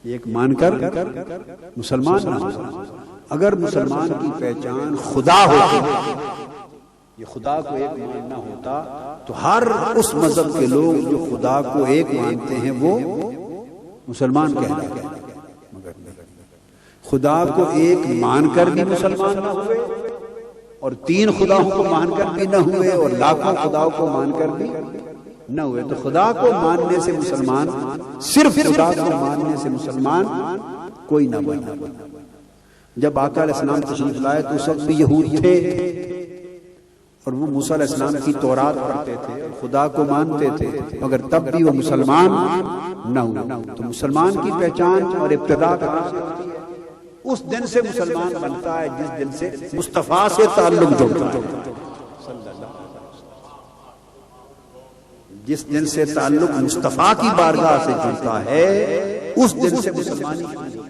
ایک مان کر مسلمان نہ ہو۔ اگر مسلمان کی پہچان خدا ہوتی، یہ خدا کو ایک ماننا ہوتا، تو ہر اس مذہب کے لوگ جو خدا کو ایک مانتے ہیں وہ مسلمان کہلاتے ہیں۔ مگر خدا کو ایک مان کر بھی مسلمان نہ ہوئے اور 3 خداؤں کو مان کر بھی نہ ہوئے اور لاکھوں خداؤں کو مان کر بھی نہ ہوئے، تو خدا کو ماننے سے مسلمان، صرف خدا کو ماننے سے مسلمان کوئی نہ بنا۔ جب آقا علیہ السلام تشریف لائے تو اس وقت بھی یہود تھے اور وہ موسیٰ علیہ السلام کی تورات پڑھتے تھے، خدا کو مانتے تھے، مگر تب بھی وہ مسلمان نہ ہوئے۔ تو مسلمان کی پہچان اور ابتدا کہاں سے ہوتی ہے؟ اس دن سے مسلمان بنتا ہے جس دن سے مصطفیٰ سے تعلق جڑتا ہے، جس دن سے تعلق مصطفیٰ کی بارگاہ سے جڑتا ہے اس دن سے مسلمانی ہوتی ہے۔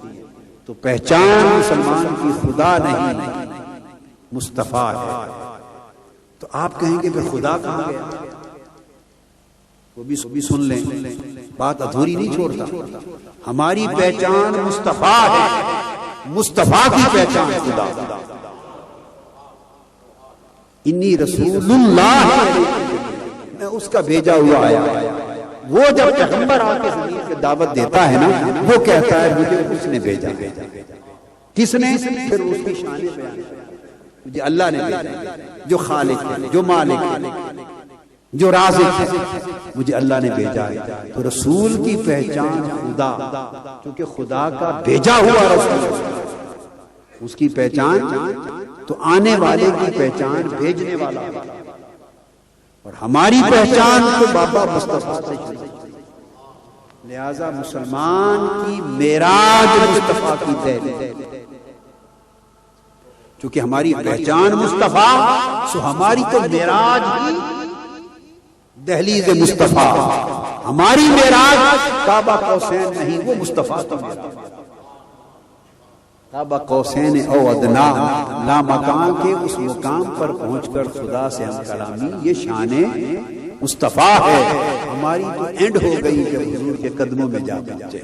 تو پہچان مسلمان کی خدا نہیں مصطفیٰ ہے۔ تو آپ کہیں گے پھر خدا کہاں گیا؟ وہ بھی سن لیں، بات ادھوری نہیں چھوڑتا۔ ہماری پہچان مصطفیٰ ہے، مصطفیٰ کی پہچان خدا۔ انی رسول اللہ، میں اس کا بھیجا ہوا آیا۔ وہ جب پیغمبر آ کے زمین پہ دعوت دیتا ہے نا، وہ کہتا ہے مجھے اس نے بھیجا۔ کس نے؟ پھر اس کی شان بیان، مجھے اللہ نے بھیجا، جو خالق ہے، جو مالک ہے، جو رازق ہے، مجھے اللہ نے بھیجا ہے۔ تو رسول کی پہچان خدا، کیونکہ خدا کا بھیجا ہوا رسول، اس کی پہچان تو آنے والے کی پہچان بھیجنے والا، اور ہماری پہچان تو بابا مصطفیٰ سے شروع۔ لہذا مسلمان کی معراج مصطفیٰ کی دہلیز، چونکہ ہماری پہچان مصطفیٰ، سو ہماری تو معراج ہی دہلیز مصطفیٰ، ہماری معراج کعبہ قوسین نہیں، وہ مصطفیٰ کی معراج، کعبہ قوسین او ادنا، لامکان کے اس مقام پر پہنچ کر خدا سے ہم کلامی، یہ شان مصطفیٰ ہے۔ ہماری تو اینڈ ہو گئی جب حضور کے قدموں میں جا پہنچے،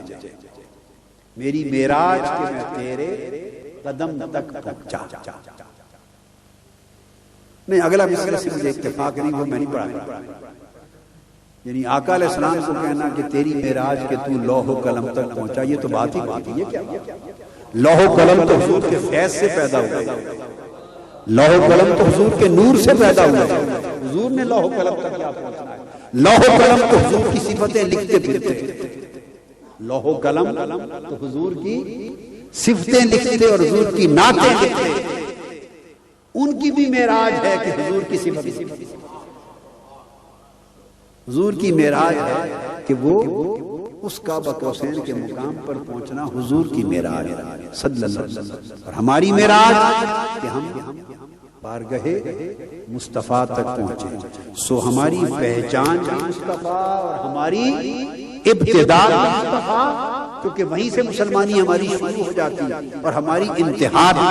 میری معراج کے میں تیرے قدم تک پہنچا۔ نہیں، اگلا مسئلہ سے مجھے اتفاق نہیں، وہ میں نہیں پڑھا، یعنی آقا علیہ السلام کو کہنا کہ تیری معراج کے تو لوح و قلم تک پہنچا، یہ تو بات ہی بات ہے۔ یہ کیا لوح و قلم تو حضور کے فیض سے پیدا ہوا ہے، لوح و قلم تو حضور کے نور سے پیدا ہوا ہے، حضور نے لوح و قلم تک کیا پہنچنا ہے؟ لوح و قلم تو حضور کی صفتیں لکھتے پھرتے، لوح و قلم تو حضور کی صفتیں لکھتے اور حضور کی نعتیں لکھتے، ان کی بھی معراج ہے کہ حضور کی صفت، حضور کی معراج ہے کہ وہ اس کعبہ قوسین کے مقام پر پہنچنا حضور کی معراج ہے صلی اللہ علیہ وسلم، اور ہماری معراج کہ ہم بارگاہ مصطفیٰ تک پہنچے۔ سو ہماری پہچان مصطفیٰ اور ہماری ابتدا مصطفیٰ، کیونکہ وہیں سے مسلمانی ہماری شروع ہو جاتی اور ہماری انتہا بھی۔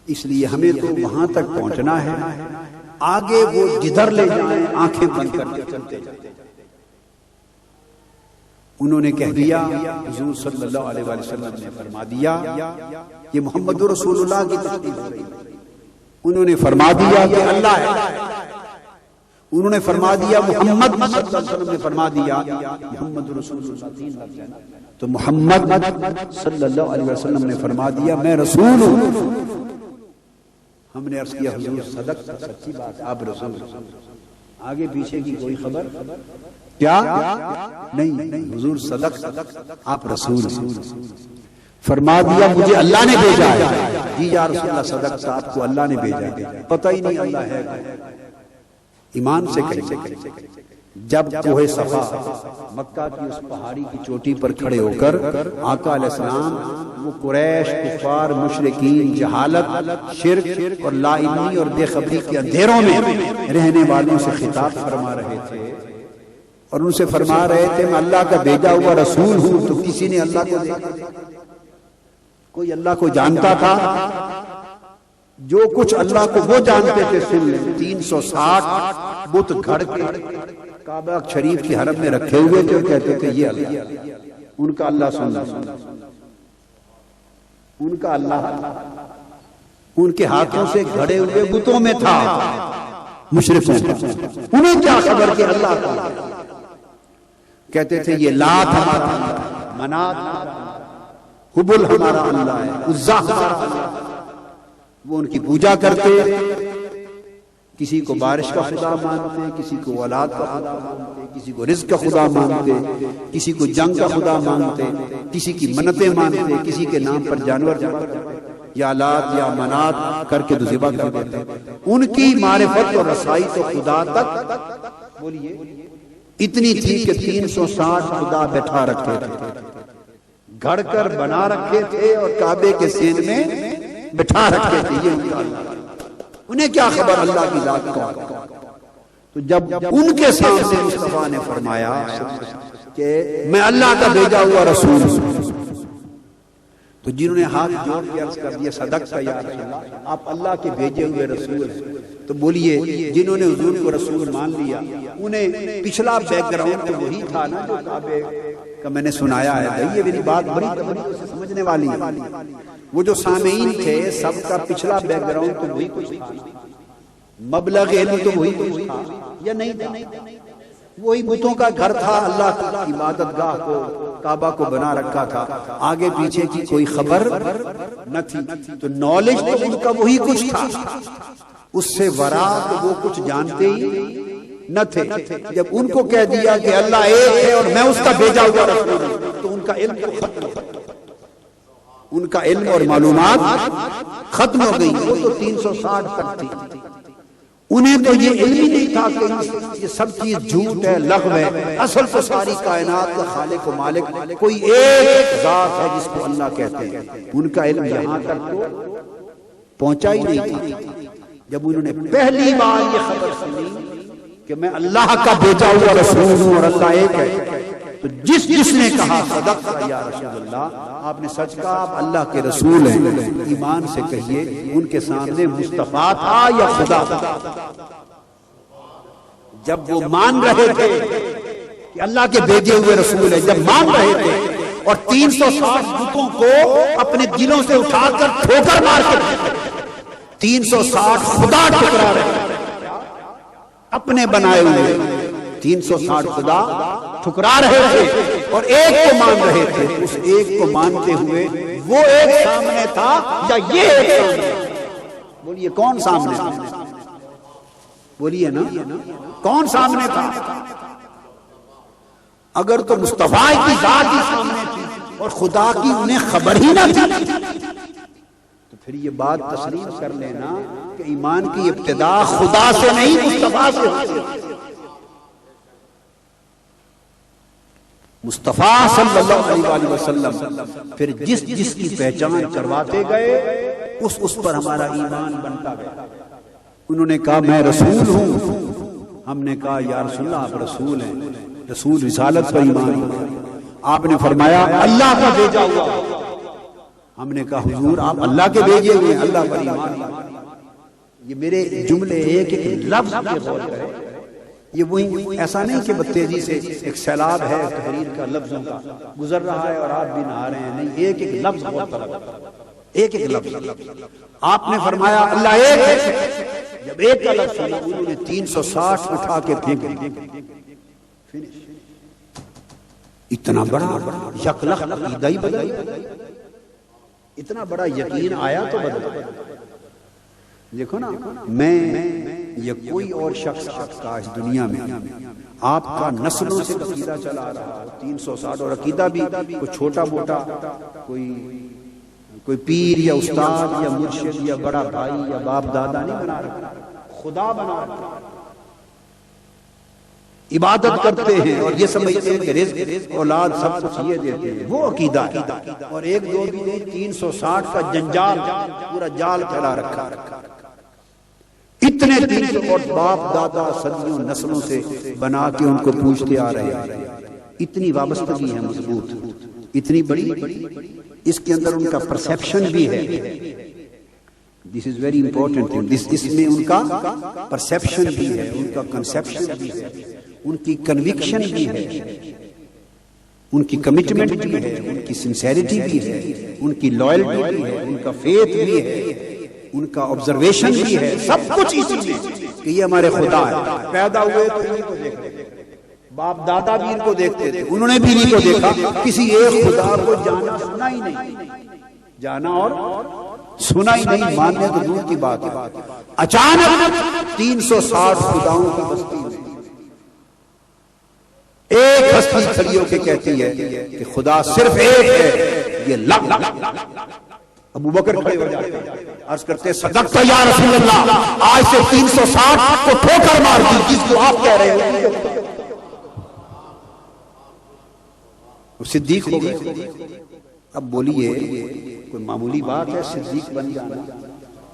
اس لیے ہمیں تو وہاں تک پہنچنا ہے، آگے وہ جدھر لے جائیں آنکھیں بند کر کے چلتے جائیں۔ انہوں نے کہہ دیا، حضور صلی اللہ علیہ وسلم نے فرما دیا، یہ محمد رسول اللہ کی تشریف ہو رہی، انہوں نے فرما دیا کہ اللہ ہے، انہوں نے فرما دیا محمد صلی اللہ علیہ وسلم نے فرما دیا محمد رسول اللہ، تو محمد صلی اللہ علیہ وسلم نے فرما دیا میں رسول ہوں۔ ہم نے عرض کیا حضور صدق، سچی بات، آپ رسول، آگے پیچھے کی کوئی خبر کیا نہیں، حضور صدق، آپ رسول۔ فرما دیا مجھے اللہ نے بھیجا ہے، جی یا رسول اللہ صدق، آپ کو اللہ نے بھیجا ہے، پتہ ہی نہیں اللہ ہے، ایمان سے کہیں۔ جب کوہ صفا مکہ کی اس پہاڑی کی چوٹی پر کھڑے ہو کر آقا علیہ السلام وہ قریش، کفار، مشرکین، جہالت، شرک اور لا علمی اور بے خبری کے اندھیروں میں رہنے والوں سے خطاب فرما رہے تھے، اور ان سے فرما رہے تھے میں اللہ کا بھیجا ہوا رسول ہوں۔ تو کسی نے اللہ کو دیکھا؟ کوئی اللہ کو جانتا تھا؟ جو کچھ اللہ کو وہ جانتے تھے سن لیں، 360 بت گھڑ کے کعبہ شریف کی حرم میں رکھے ہوئے تھے، کہتے تھے یہ اللہ، ان کا اللہ سننا، ان کا اللہ ان کے ہاتھوں سے گھڑے ہوئے بتوں میں تھا، مشرکوں کا، انہیں کیا خبر کہ اللہ کا، کہتے تھے یہ لات ہمارا اللہ، منات حبل ہمارا اللہ ہے، عزا ہمارا اللہ، وہ ان کی پوجا کرتے، کسی کو بارش کا خدا مانتے، کسی کو اولاد کا خدا مانتے، کسی کو رزق کا خدا مانتے، کسی کو جنگ کا خدا مانتے، کسی کی منتیں مانتے، کسی کے نام پر جانور یا لات یا منات کر کے ذبح کر دیتے۔ ان کی معرفت اور رسائی تو خدا تک بولیے اتنی تھی کہ 360 خدا بٹھا رکھے تھے، گھڑ کر بنا رکھے تھے اور کعبے کے سین میں بٹھا رکھے تھے، یہ ان کا اللہ، انہیں کیا خبر اللہ کی ذات کا۔ تو جب ان کے سامنے مصطفیٰ نے فرمایا کہ میں اللہ کا بھیجا ہوا رسول ہوں، تو جنہوں نے ہاتھ جوڑ کے عرض کر دیا صدقت یا رسول اللہ، آپ اللہ کے بھیجے ہوئے رسول ہیں، تو بولیے جنہوں نے حضور کو رسول مان لیا انہیں پچھلا بیک گراؤنڈ تو وہی تھا نا جو کعبے کا میں نے سنایا ہے۔ یہ میری بات بڑی توجہ سے سمجھنے والی ہے، وہ جو سامعین تھے سب کا پچھلا بیک گراؤنڈ تو وہی کچھ تھا، مبلغ علم تو وہی کچھ تھا یا نہیں تھا؟ وہی بتوں کا گھر تھا، اللہ کی عبادت گاہ کو، کعبہ کو بنا رکھا تھا، آگے پیچھے کی کوئی خبر نہ تھی، تو نالج تو ان کا وہی کچھ تھا، اس سے ورا تو وہ کچھ جانتے ہی نہ تھے۔ جب ان کو کہہ دیا کہ اللہ ایک ہے اور میں اس کا بھیجا ہوا رسول ہوں، تو ان کا علم ختم ہو، ان کا علم اور معلومات ختم ہو گئی۔ وہ تو 360 تک تھی، انہیں تو یہ علم ہی نہیں تھا کہ یہ سب چیز جھوٹ ہے، لغو ہے، اصل تو ساری کائنات کا خالق و مالک کوئی ایک ذات ہے جس کو اللہ کہتے ہیں۔ ان کا علم یہاں تک تو پہنچا ہی نہیں تھا۔ جب انہوں نے پہلی بار یہ خبر سنی کہ میں اللہ کا بھیجا ہوا رسول ہوں اور اللہ ایک ہے، تو جس نے کہا صدقت یا رسول اللہ، آپ نے سچ کہا، آپ اللہ کے رسول ہیں، ایمان سے کہیے ان کے سامنے مصطفیٰ تھا یا خدا تھا؟ جب وہ مان رہے تھے کہ اللہ کے بھیجے ہوئے رسول ہیں، جب مان رہے تھے اور 360 بتوں کو اپنے دلوں سے اٹھا کر ٹھوکر مار کے 360 خدا ٹھکرا رہے اپنے بنائے ہوئے 360 خدا ٹھکرا رہے تھے اور ایک کو مان رہے تھے، اس ایک کو مانتے ہوئے وہ ایک سامنے تھا یا یہ ایک سامنے؟ بولیے کون سامنے تھا؟ بولیے نا کون سامنے تھا؟ اگر تو مصطفیٰ کی ذات ہی سامنے تھی اور خدا کی انہیں خبر ہی نہ تھی، تو پھر یہ بات تسلیم کر لینا کہ ایمان کی ابتدا خدا سے نہیں مصطفیٰ سے ہوتی ہے۔ مصطفیٰ صلی اللہ علیہ وسلم پھر جس کی پہچان کرواتے گئے اس پر ہمارا ایمان بنتا گیا۔ انہوں نے کہا میں رسول ہوں، ہم نے کہا یا رسول اللہ آپ رسول ہیں، رسول رسالت پر ایمان۔ آپ نے فرمایا اللہ کا بھیجا ہوا، ہم نے کہا حضور آپ اللہ کے بھیجے ہوئے، اللہ پر ایمان۔ یہ میرے جملے ایک ایک لفظ پہ غور کریں، یہ وہی ایسا نہیں کہ تیزی سے ایک سیلاب ہے تحریر کا لفظوں کا گزر رہا ہے اور آپ بھی نہا رہے ہیں، نہیں، ایک ایک لفظ غور کریں، ایک ایک لفظ۔ آپ نے فرمایا اللہ ایک ہے، جب ایک کا لفظ سنا انہوں نے 360 اٹھا کے پھینک دیا۔ اتنا بڑا یکلخ عقیدہ ہی بدل، اتنا بڑا یقین آیا تو بدل۔ دیکھو نا، میں یا کوئی اور شخص آپ کا اس دنیا میں آپ کا نسلوں سے عقیدہ چلا رہا 360، اور عقیدہ بھی کوئی چھوٹا موٹا کوئی پیر یا استاد یا مرشد یا بڑا بھائی یا باپ دادا نہیں بنا رہا، خدا بنا رہا۔ عبادت کرتے ہیں اور یہ سمجھتے ہیں کہ رزق اولاد سب کچھ یہ دیتے ہیں، وہ عقیدہ ہے۔ اور ایک دو بھی نہیں، 360 کا جنجال، پورا جال پھیلا رکھا۔ اتنے 300 اور باپ دادا صدیوں نسلوں سے بنا کے ان کو پوچھتے آ رہے ہیں۔ اتنی وابستگی ہے مضبوط، اتنی بڑی، اس کے اندر ان کا پرسیپشن بھی ہے۔ دس از ویری امپورٹنٹ، اس میں ان کا پرسیپشن بھی ہے، ان کا کنسیپشن بھی ہے، ان کی کنوکشن بھی ہے، ان کی کمٹمنٹ بھی ہے، ان کی سنسیریٹی بھی ہے، ان کی لائلٹی بھی ہے، ان کا فیتھ بھی ہے، ان کا آبزرویشن بھی ہے، سب کچھ اسی میں کہ یہ ہمارے خدا ہے۔ پیدا ہوئے تو انہیں کو دیکھتے تھے، باپ دادا بھی ان کو دیکھتے تھے، انہوں نے بھی انہیں کو دیکھا، کسی ایک خدا کو جانا سنا ہی نہیں، جانا اور سنا ہی نہیں، ماننے تو دور کی بات ہے۔ اچانک 360 خداؤں کی بستی میں ایک ہستی کھڑی ہو کے کہتی ہے کہ خدا صرف ایک ہے، یہ لفظ۔ ابو بکر کھڑے ہو جاتے ہیں، عرض کرتے ہیں صدقت یا رسول اللہ، آج سے 360 کو ٹھوکر مار دی جس کو آپ کہہ رہے ہیں۔ صدیق ہو گئے۔ اب بولیے کوئی معمولی بات ہے صدیق بن جانا؟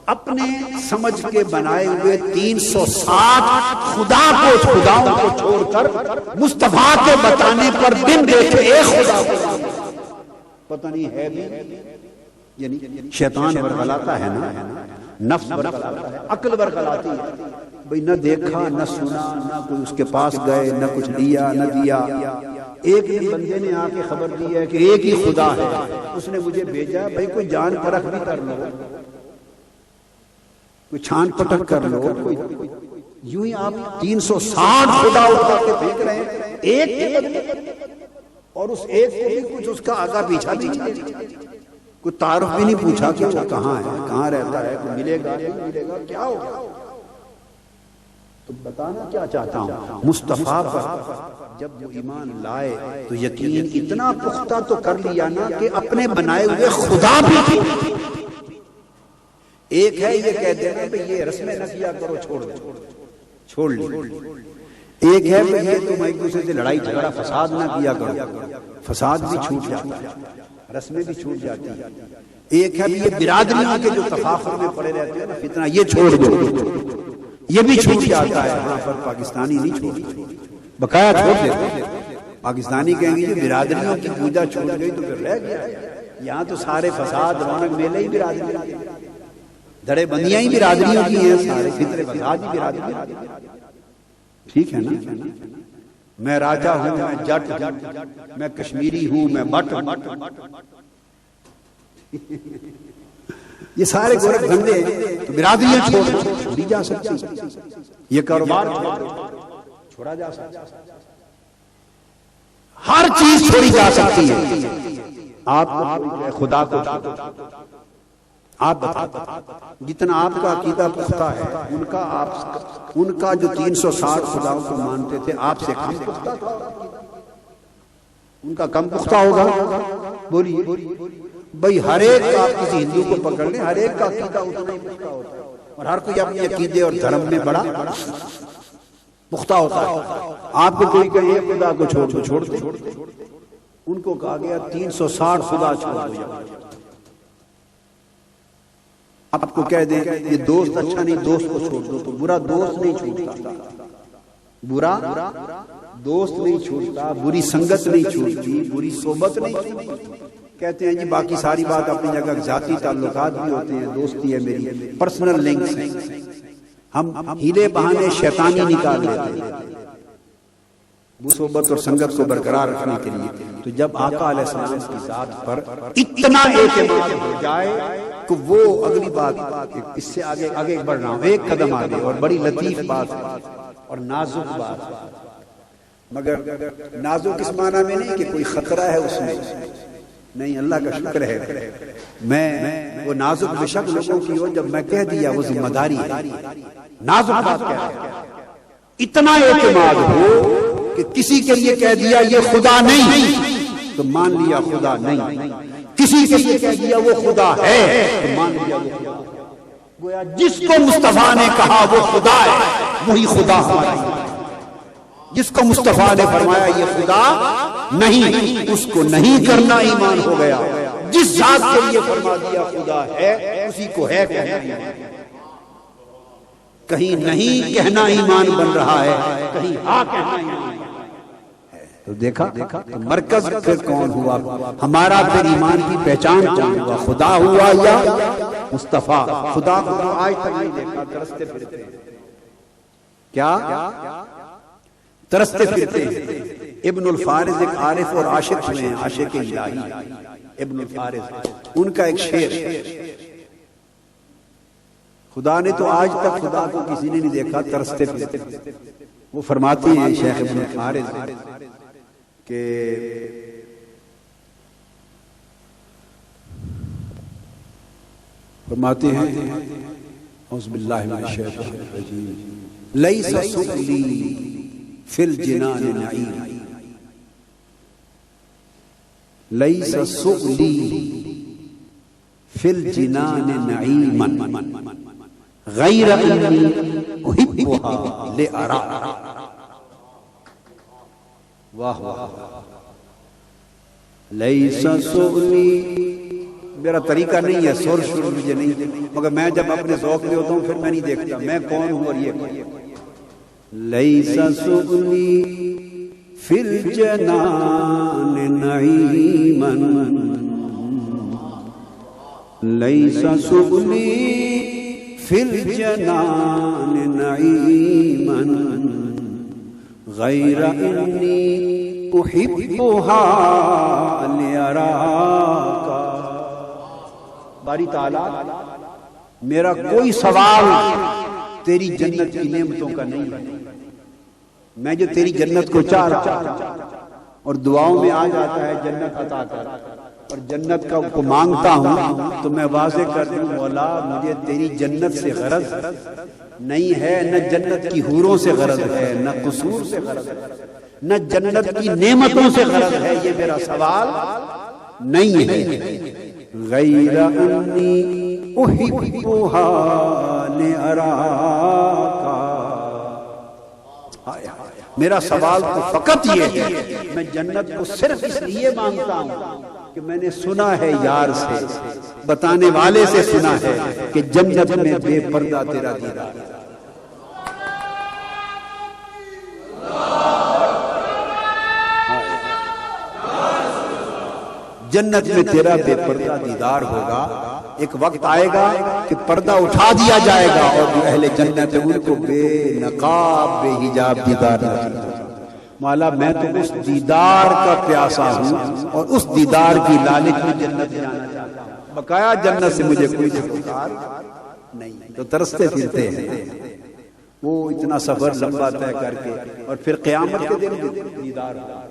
اپنے سمجھ کے بنائے ہوئے 360 خدا کو، خداؤں کو چھوڑ کر مصطفیٰ کے بتانے پر بن دیکھے ایک خدا کو، پتہ نہیں ہے بھی، یعنی شیطان ورغلاتا ہے نا، نفس ورغلاتا ہے، عقل ورغلاتی ہے، بھئی نہ دیکھا نہ سنا، نہ کوئی اس کے پاس گئے، نہ کچھ دیا نہ دیا۔ ایک دن بندے نے آ کے خبر دی ہے کہ ایک ہی خدا ہے، اس نے مجھے بھیجا، بھئی کوئی جان پرکھ بھی کر لو، کوئی چھان پٹک کر لو، کوئی یوں ہی آپ 360 خدا اٹھا کے پھینک رہے ہیں ایک کے بدلے، اور اس ایک کو بھی کچھ اس کا آگا پیچھا نہیں، کوئی تعارف بھی نہیں پوچھا کہ وہ کہاں ہے، کہاں رہتا ہے، کوئی ملے گا نہیں ملے گا، کیا ہوگا؟ تو بتانا کیا چاہتا ہوں، مصطفیٰ پر جب وہ ایمان لائے تو یقین اتنا پختہ تو کر لیا نا کہ اپنے بنائے ہوئے خدا بھی تھی۔ ایک ہے یہ کہہ دینا کہ یہ رسمیں نہ کیا کرو، چھوڑ دو، چھوڑ لی. ایک ہے کہ یہ تم ایک دوسرے سے لڑائی جھگڑا فساد نہ کیا کرو، فساد بھی چھوٹ جاتا ہے، رسمیں بھی چھوٹ جاتی ہیں. ایک ہے یہ برادریوں کے جو تفاخر میں پڑے رہتے ہیں نا فتنہ، یہ چھوڑ دو، یہ بھی چھوٹ جاتا ہے. وہاں پر پاکستانی نہیں چھوڑتے، بقایا چھوڑ دیتے. پاکستانی کہیں گے یہ برادریوں کی پوجا چھوٹ گئی تو پھر رہ گیا. یہاں تو سارے فساد رونق میلے ہی برادریوں کے، دڑے بندیاں ہی برادریوں کی ہیں، سارے فطرے فساد ہی برادریوں کی. ٹھیک ہے نا؟ میں راجا ہوں، میں جٹ ہوں، میں کشمیری ہوں، میں بٹ. یہ سارے گورکھ دھندے تو برادریاں چھوڑی جا سکتی، یہ کاروبار چھوڑا جا سکتا، ہر چیز چھوڑی جا سکتی ہے. آپ خدا کو آپ جتنا آپ کا عقیدہ پختہ ہے، ان کا جو 360 خداؤں کو مانتے تھے آپ سے کم پختہ تھا، ان کا کم پختہ ہوگا. بولیے بھائی، ہر ایک کا آپ کسی ہندو کو پکڑ لیں، ہر ایک کا عقیدہ اتنا ہی پختہ ہوتا ہے، اور ہر کوئی اپنے عقیدے اور دھرم میں بڑا پختہ ہوتا ہے. آپ کو کوئی کہے خدا کو چھوڑ دو، ان کو کہا گیا 360 خدا چھوڑ دو. آپ کو کہہ دیں یہ دوست اچھا نہیں، دوست کو چھوڑ دو، تو برا دوست نہیں چھوڑتا، برا دوست نہیں چھوڑتا، بری سنگت نہیں چھوڑتی، بری صحبت نہیں چھوڑتی. کہتے ہیں جی باقی ساری بات اپنی جگہ، ذاتی تعلقات بھی ہوتے ہیں، دوستی ہے میری، پرسنل لنکس ہیں، ہم ہیلے بہانے شیطانی نکال لیتے ہیں صحبت اور سنگت کو برقرار رکھنے کے لیے. تو جب آقا علیہ السلام کی ذات پر اتنا اعتماد ہو جائے کہ وہ اگلی بات، اس سے آگے بڑھ رہا ہوں، ایک قدم آگے، اور بڑی لطیف بات اور نازک بات، مگر نازک اس معنی میں نہیں کہ کوئی خطرہ ہے اس میں، نہیں، اللہ کا شکر ہے. میں وہ نازک بے شک لوگوں کی ہو، جب میں کہہ دیا وہ ذمہ داری ہے، نازک بات کہہ رہا ہے. اتنا اعتماد ہو کہ کسی کے لیے کہہ دیا یہ خدا نہیں تو مان لیا خدا نہیں، کسی کے لیے کہہ دیا وہ خدا ہے تو مان لیا وہ خدا. گویا جس کو مصطفیٰ نے کہا وہ خدا ہے، وہی خدا ہمارا ہے. جس کو مصطفیٰ نے فرمایا یہ خدا نہیں، اس کو نہیں کرنا ایمان ہو گیا. جس ذات کے لیے فرما دیا خدا ہے، اسی کو ہے کہنا ایمان. کہیں نہیں کہنا ایمان بن رہا ہے، کہیں ہاں کہنا ایمان ہے. تو دیکھا تو مرکز پھر کون ہوا؟ ہمارا پھر ایمان کی پہچان کون ہوا؟ خدا ہوا یا مصطفیٰ؟ خدا کو آج تک نہیں دیکھا، ترستے پھرتے ہیں. کیا ترستے پھرتے ہیں. ابن الفارض ایک عارف اور عاشق ہوئے ہیں، عاشق الہی ابن الفارض. ان کا ایک شعر، خدا نے تو آج تک خدا کو کسی نے نہیں دیکھا، ترستے پھرتے. وہ فرماتے ہیں شیخ ابن الفارض کہ فرماتے ہیں اعوذ باللہ من الشیطان الرجیم، لیس سؤلی فی الجنان نعیم، لیس سؤلی فی الجنان نعیما غیر انی احبها لارا. واہ واہ. لیس سؤلی، میرا طریقہ نہیں ہے، سر مجھے نہیں، مگر میں جب اپنے ذوق میں ہوتا ہوں پھر میں نہیں دیکھتا میں کون ہوں اور یہ کون. لیس سؤلی فی الجنان نعیما، لیس سؤلی فی الجنان نعیما غیر انی احبها لیراک. باری تعالیٰ میرا کوئی سوال تیری جنت کی نعمتوں کا نہیں ہے، میں جو تیری جنت کو چاہ رہا ہوں اور دعاؤں میں آ جاتا ہے جنت عطا کر، اور جنت کا کو مانگتا ہوں تو میں واضح کر دوں مولا مجھے تیری جنت سے غرض نہیں ہے، نہ جنت کی حوروں سے غرض ہے، نہ قصور سے غرض ہے، نہ جنت کی نعمتوں سے غرض ہے، یہ میرا سوال نہیں ہے. غیر انی احبها لاراک میرا سوال تو فقط یہ ہے، میں جنت کو صرف اس لیے مانگتا ہوں کہ میں نے سنا ہے یار سے، بتانے والے سے سنا ہے کہ جنت میں بے پردہ تیرا دیدار، جنت میں تیرا بے پردہ دیدار ہوگا۔ ایک وقت آئے گا کہ پردہ اٹھا دیا جائے گا اور جو اہل جنت ہے ان کو بے نقاب بے حجاب دیدار ہوگا۔ مولا میں تو اس دیدار کا پیاسا ہوں اور اس دیدار کی لالچ میں جنت جانا چاہتا ہوں، بقایا جنت سے مجھے کوئی سروکار نہیں، تو ترستے پھرتے ہیں وہ اتنا سفر لمبا طے کر کے، اور پھر قیامت کے دن دیدار ہوگا۔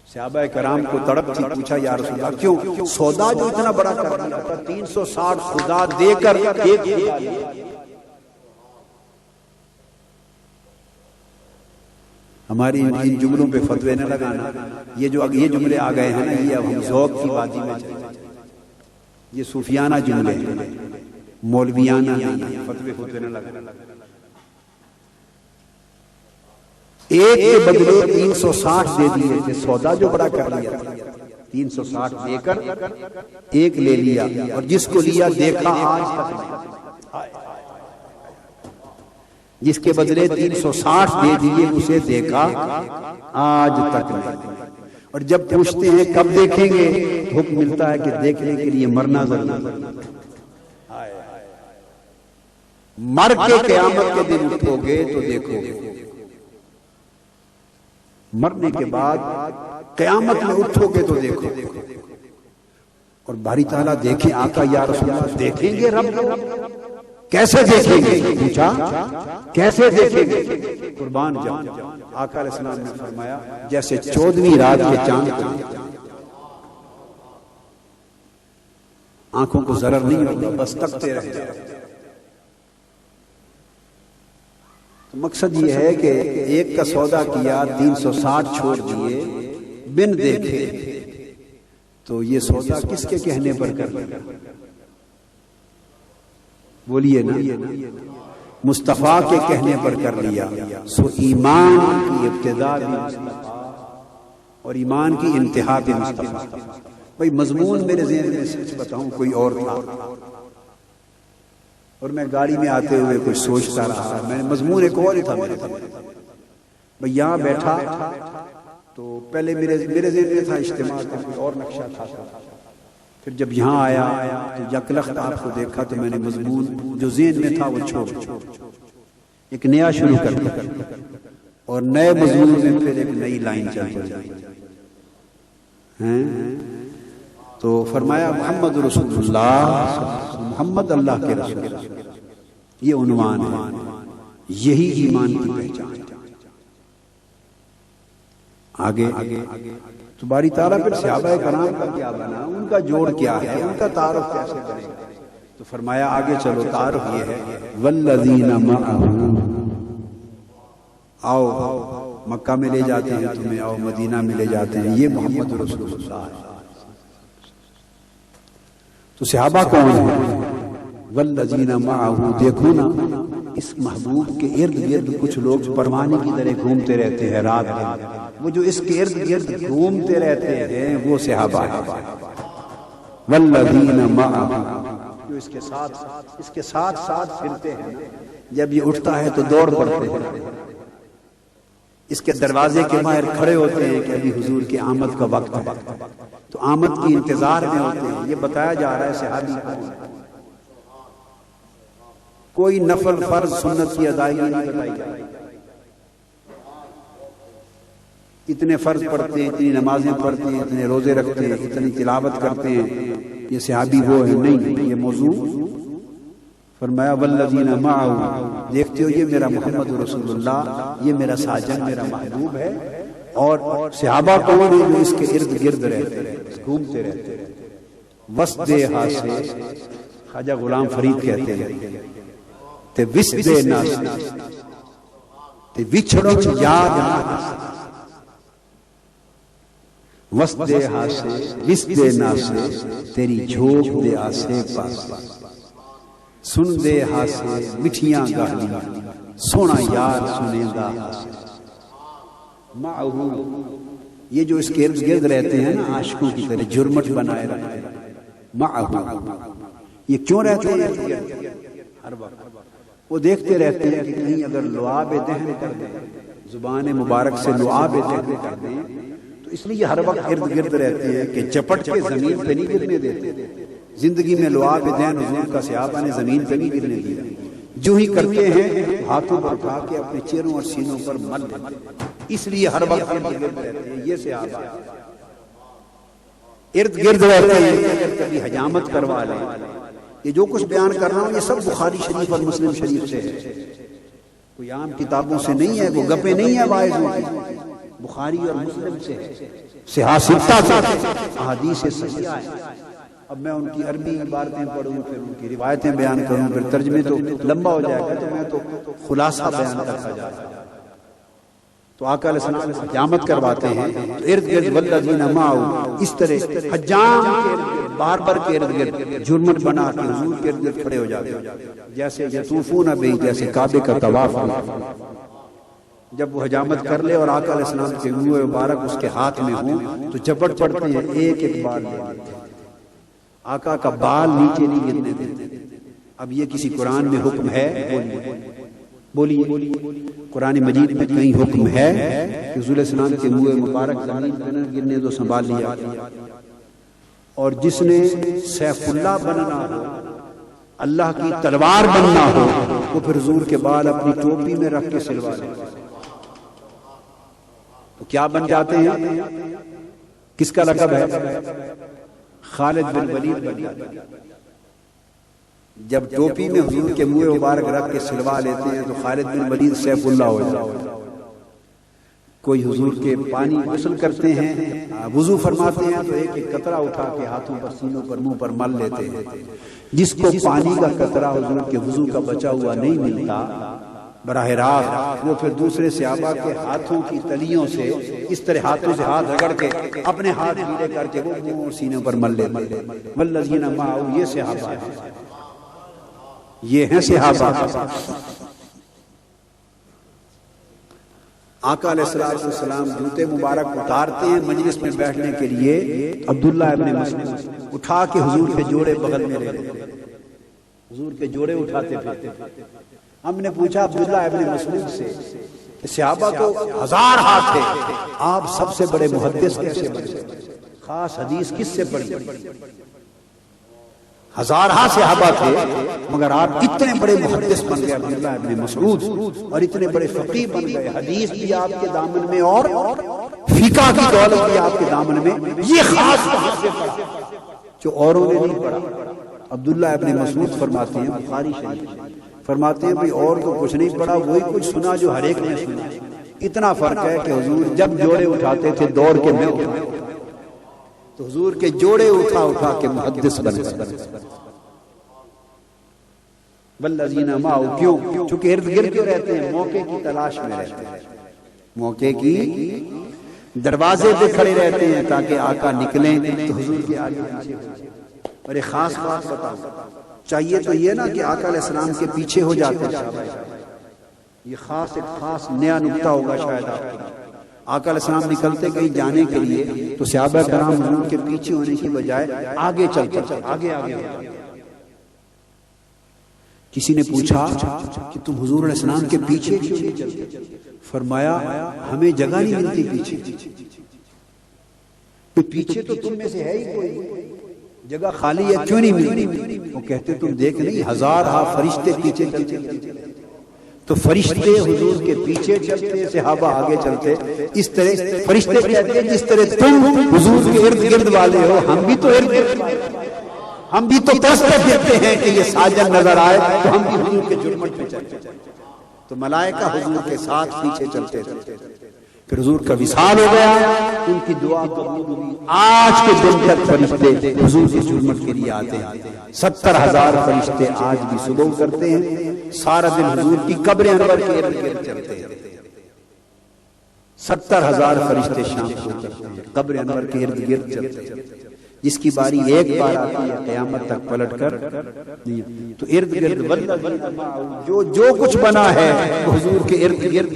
صحابہ کرام کو تڑپ تھی، پوچھا یا رسول اللہ کیوں؟ سودا جو اتنا بڑا کر دیا تھا، 360 خدا دے کر ایک خدا دیا۔ ہماری ان جملوں پہ فتوے نہ لگانا، یہ جملے آ گئے ہیں نا، یہ اب ہم ذوق کی وادی میں چلے، یہ صوفیانہ جملے ہیں، مولویانہ نہیں، فتوے نہ لگانا۔ ایک کے بدلے 360 دے دیے تھے، سودا جو بڑا کر لیا تھا، 360 دے کر ایک لے لیا، اور جس کو لیا دیکھا آج تک نہیں، جس کے بدلے 360 دے دیے اسے دیکھا آج تک نہیں۔ اور جب پوچھتے ہیں کب دیکھیں گے، حکم ملتا ہے کہ دیکھنے کے لیے مرنا ضروری، مر کے قیامت کے دن اٹھو گے تو دیکھو گے، مرنے کے بعد قیامت میں اٹھو گے تو دیکھو گے۔ اور باری تعالیٰ دیکھیں آقا یا رسول اللہ، دیکھیں گے رب کو؟ کیسے دیکھیں گے؟ پوچھا کیسے دیکھیں گے؟ قربان جان، آقا علیہ السلام نے فرمایا جیسے 14ویں رات کے چاند کو، آنکھوں کو ضرر نہیں ہوگا، بس تکتے رہے جائے۔ مقصد یہ ہے کہ ایک کا سودا کیا، 360 چھوڑ دیے بن دیکھے، تو یہ سودا کس کے کہنے پر کر لیا؟ بولیے نا، مصطفیٰ کے کہنے پر کر لیا۔ سو ایمان کی ابتدا بھی مصطفیٰ اور ایمان کی انتہا بھی مصطفیٰ۔ بھئی مضمون میرے ذہن میں سچ بتاؤں کوئی اور تھا، اور میں گاڑی میں آتے ہوئے کچھ سوچتا رہا، میں نے مضمون ایک اور ہی تھا میرے بھئی یہاں بیٹھا تو پہلے میرے ذہن میں تھا اجتماع کا کوئی اور نقشہ تھا، پھر جب یہاں آیا تو یکلخت آپ کو دیکھا تو میں نے مضمون جو ذہن میں تھا وہ چھوڑ ایک نیا شروع کر دیا، اور نئے مضمون میں پھر ایک نئی لائن چل رہی ہے۔ تو فرمایا محمد رسول اللہ، محمد اللہ کے رسول، یہ عنوان ہے، یہی ایمان کی پہچان۔ آگے تو باری تعالیٰ پھر صحابہ کرام کا کیا بنا، ان کا جوڑ کیا ہے، ان کا تعارف کیسے کریں گے؟ تو فرمایا آگے چلو، تعارف یہ ہے والذین معہ، آؤ مکہ میں لے جاتے ہیں تمہیں، آؤ مدینہ میں لے جاتے ہیں، یہ محمد رسول اللہ ہے۔ تو صحابہ کون ہیں؟ والذین معہ، دیکھو نا اس محبوب کے ارد گرد کچھ لوگ پروانے کی طرح گھومتے رہتے ہیں رات دن، وہ جو اس کے ارد گرد گھومتے رہتے ہیں وہ صحابہ ہیں۔ والذین معہ، جو اس کے ساتھ پھرتے ہیں، جب یہ اٹھتا ہے تو دوڑ پڑتے ہیں، اس کے دروازے کے باہر کھڑے ہوتے ہیں کہ ابھی حضور کی آمد کا وقت ہے، تو آمد کی انتظار میں ہوتے ہیں۔ یہ بتایا جا رہا ہے صحابی کو کوئی نفل فرض سنت کی ادائیگی نہیں بتائی جا رہی، اتنے فرض پڑھتے ہیں، اتنی نمازیں پڑھتے ہیں، اتنے روزے رکھتے ہیں، اتنی تلاوت کرتے ہیں، یہ صحابی وہ ہے نہیں، یہ موضوع فرمایا والذین معہ، دیکھتے ہو یہ میرا محمد رسول اللہ، یہ میرا ساجن، میرا محبوب ہے۔ اور صحابہ کون ہیں؟ جو اس کے ارد گرد رہتے ہیں، گھومتے رہتے ہیں۔ وسط حاصل، خواجہ غلام فرید کہتے ہیں تے وسط ناس تے وچھڑوں یاد نہ، وسط حاصل وسط ناس تیری جھوک دے آسے پاس، سن دے حاصل مٹھیاں گالیاں، سونا یار سنیندہ معہو، یہ جو اس کے ارد گرد رہتے ہیں نا عاشقوں کی طرح جرمٹ بنائے رکھتے ہیں، معہو یہ کیوں رہتے ہیں ہر وقت؟ وہ دیکھتے رہتے ہیں کہ کہیں اگر لعاب دہن کر دیں، زبان مبارک سے لعاب دہن کر دیں، تو اس لیے ہر وقت ارد گرد رہتے ہیں کہ چپٹ کے زمین پہ نہیں گرنے دیتے۔ زندگی میں لعاب دہن حضور کا صحابہ نے زمین پہ نہیں گرنے دیا، جو ہی کرتے ہیں ہاتھوں پر اٹھا کے اپنے چہروں اور سینوں پر مل دیتے، اس لیے ہر وقت ارد گرد رہتے ہیں۔ یہ صحابہ ارد گرد رہتے ہیں کہ اگر کبھی حجامت کروا لیں۔ یہ جو کچھ بیان کر رہا ہوں یہ سب بخاری شریف اور مسلم شریف سے ہے، کوئی عام کتابوں سے نہیں ہے، وہ گپیں نہیں ہیں واعظوں کی، بخاری اور مسلم سے ہے، صحاح ستہ سے احادیث صحیحہ ہیں۔ اب میں ان کی عربی عبارتیں پڑھوں، پھر ان کی روایتیں بیان کروں، پھر ترجمے تو لمبا ہو جائے گا، تو میں تو خلاصہ بیان کرتا جا رہا ہوں۔ تو آقا علیہ السلام حجامت کرواتے ہیں تو ارد گرد والذین معہو، اس طرح حجام کے ارد گرد، باربر کے ارد گرد جرمٹ بنا کے حضور کے ارد گرد کھڑے ہو جاتے ہیں، جیسے یطوفون بہ، جیسے کعبے کا طواف ہو۔ جب وہ حجامت کر لے اور آقا علیہ السلام کے منہ مبارک اس کے ہاتھ میں ہوں تو جھپٹ پڑتے ہیں، ایک ایک بال لے لیتے ہیں، آقا کا بال نیچے نہیں گرنے دیتے۔ اب یہ کسی قرآن میں حکم ہے؟ بولیے قرآن مجید میں کہیں حکم ہے کہ حضور علیہ السلام کے منہ مبارک زمین پہ نہ گرنے دو، سنبھال لیا۔ اور جس نے سیف اللہ بننا ہو، اللہ کی تلوار بننا ہو، وہ پھر حضور کے بال اپنی ٹوپی میں رکھ کے سلوا لے، تو کیا بن جاتے ہیں؟ کس کا لقب ہے؟ خالد بن ولید بن جاتے ہیں۔ جب ٹوپی میں حضور کے منہ مبارک رکھ کے سلوا لیتے ہیں تو خالد بن ولید سیف اللہ ہو جاتے ہیں۔ کوئی حضور کے پانی غسل کرتے ہیں، وضو فرماتے ہیں تو ایک ایک قطرہ اٹھا کے ہاتھوں پر، سینوں پر، منہ پر مل لیتے ہیں۔ جس کو پانی کا قطرہ حضور کے وضو کا بچا ہوا نہیں ملتا براہ راست، وہ پھر دوسرے صحابہ کے ہاتھوں کی تلیوں سے اس طرح ہاتھوں سے ہاتھ رگڑ کے اپنے ہاتھ گیلے کر کے وہ منہ اور سینوں پر مل لیتے ہیں۔ والذین معہو، یہ صحابہ ہیں، یہ ہیں صحابہ۔ آقا علیہ السلام جوتے مبارک اتارتے ہیں مجلس میں بیٹھنے کے لیے، عبداللہ ابن مسعود اٹھا کے حضور کے جوڑے بغل میں رہتے، حضور کے جوڑے اٹھاتے پھرتے۔ ہم نے پوچھا عبداللہ ابن مسعود سے، صحابہ تو ہزار ہاتھ تھے، آپ سب سے بڑے محدث کیسے بنے؟ خاص حدیث کس سے پڑھی؟ ہزار صحابہ تھے مگر آپ اتنے بڑے محدث بن گئے عبداللہ ابن مسعود، اور اتنے بڑے فقیہ بن گئے، حدیث بھی آپ کے دامن میں اور فقہ کی دولت بھی آپ کے دامن میں۔ یہ خاص کہاں سے پڑھا جو اوروں نے نہیں پڑھا؟ عبداللہ ابن مسعود فرماتے ہیں، بخاری شریف فرماتے ہیں، بھئی اور تو کچھ نہیں پڑھا، وہی کچھ سنا جو ہر ایک نے سنا۔ اتنا فرق ہے کہ حضور جب جوڑے اٹھاتے تھے دوڑ کے میں اٹھاتے تھے، تو حضور کے جوڑے اٹھا اٹھا کے محدث بنے۔ والذین معہو، کیوں؟ چونکہ ارد گرد کیوں رہتے ہیں؟ موقع کی تلاش میں رہتے ہیں، موقع کی دروازے پہ کھڑے رہتے ہیں تاکہ آقا نکلیں تو حضور کے آگے پیچھے ہو جائیں۔ اور ایک خاص بات بتاؤں، چاہیے تو یہ نا کہ آقا علیہ السلام کے پیچھے ہو جاتے ہیں، یہ ایک خاص نیا نکتہ ہوگا شاید آپ کو۔ آقا علیہ السلام نکلتے کہیں جانے کے لیے تو صحابہ کرام حضور کے پیچھے ہونے کی بجائے آگے چلتے، آگے آگے ہوتے۔ کسی نے پوچھا کہ تم حضور علیہ السلام کے پیچھے کیوں نہیں چلتے؟ فرمایا ہمیں جگہ نہیں ملتی پیچھے۔ پیچھے تو تم میں سے ہے ہی کوئی، جگہ خالی ہے، کیوں نہیں ملتی؟ وہ کہتے تم دیکھ نہیں، ہزار فرشتے پیچھے چلتے، تو فرشتے حضور کے پیچھے چلتے، صحابہ آگے چلتے۔ اس طرح فرشتے کہتے ہیں جس طرح تم حضور کے ارد گرد والے ہو، ہم بھی تو ارد گرد والے، ہم بھی تو ترستے پھرتے ہیں کہ یہ ساجن نظر آئے تو ہم بھی حضور کے جرمٹ پہ چلتے۔ تو ملائکہ حضور کے ساتھ پیچھے چلتے تھے۔ پھر حضور کا وصال ہو گیا، ان کی دعا قبول ہوئی۔ آج کے دن تک فرشتے حضور کے جرمٹ کے لیے آتے ہیں، 70,000 فرشتے آج بھی صبح کرتے ہیں، سارا دن حضور کی قبر انور کے ارد گرد چلتے ہیں۔ 70,000 فرشتے شام کو کرتے ہیں، قبر انور کے ارد گرد چلتے ہیں۔ جس کی باری ایک بار آتی ہے قیامت تک پلٹ کر نہیں آتی۔ تو ارد گرد والذین معہ جو کچھ بنا ہے وہ حضور کے ارد گرد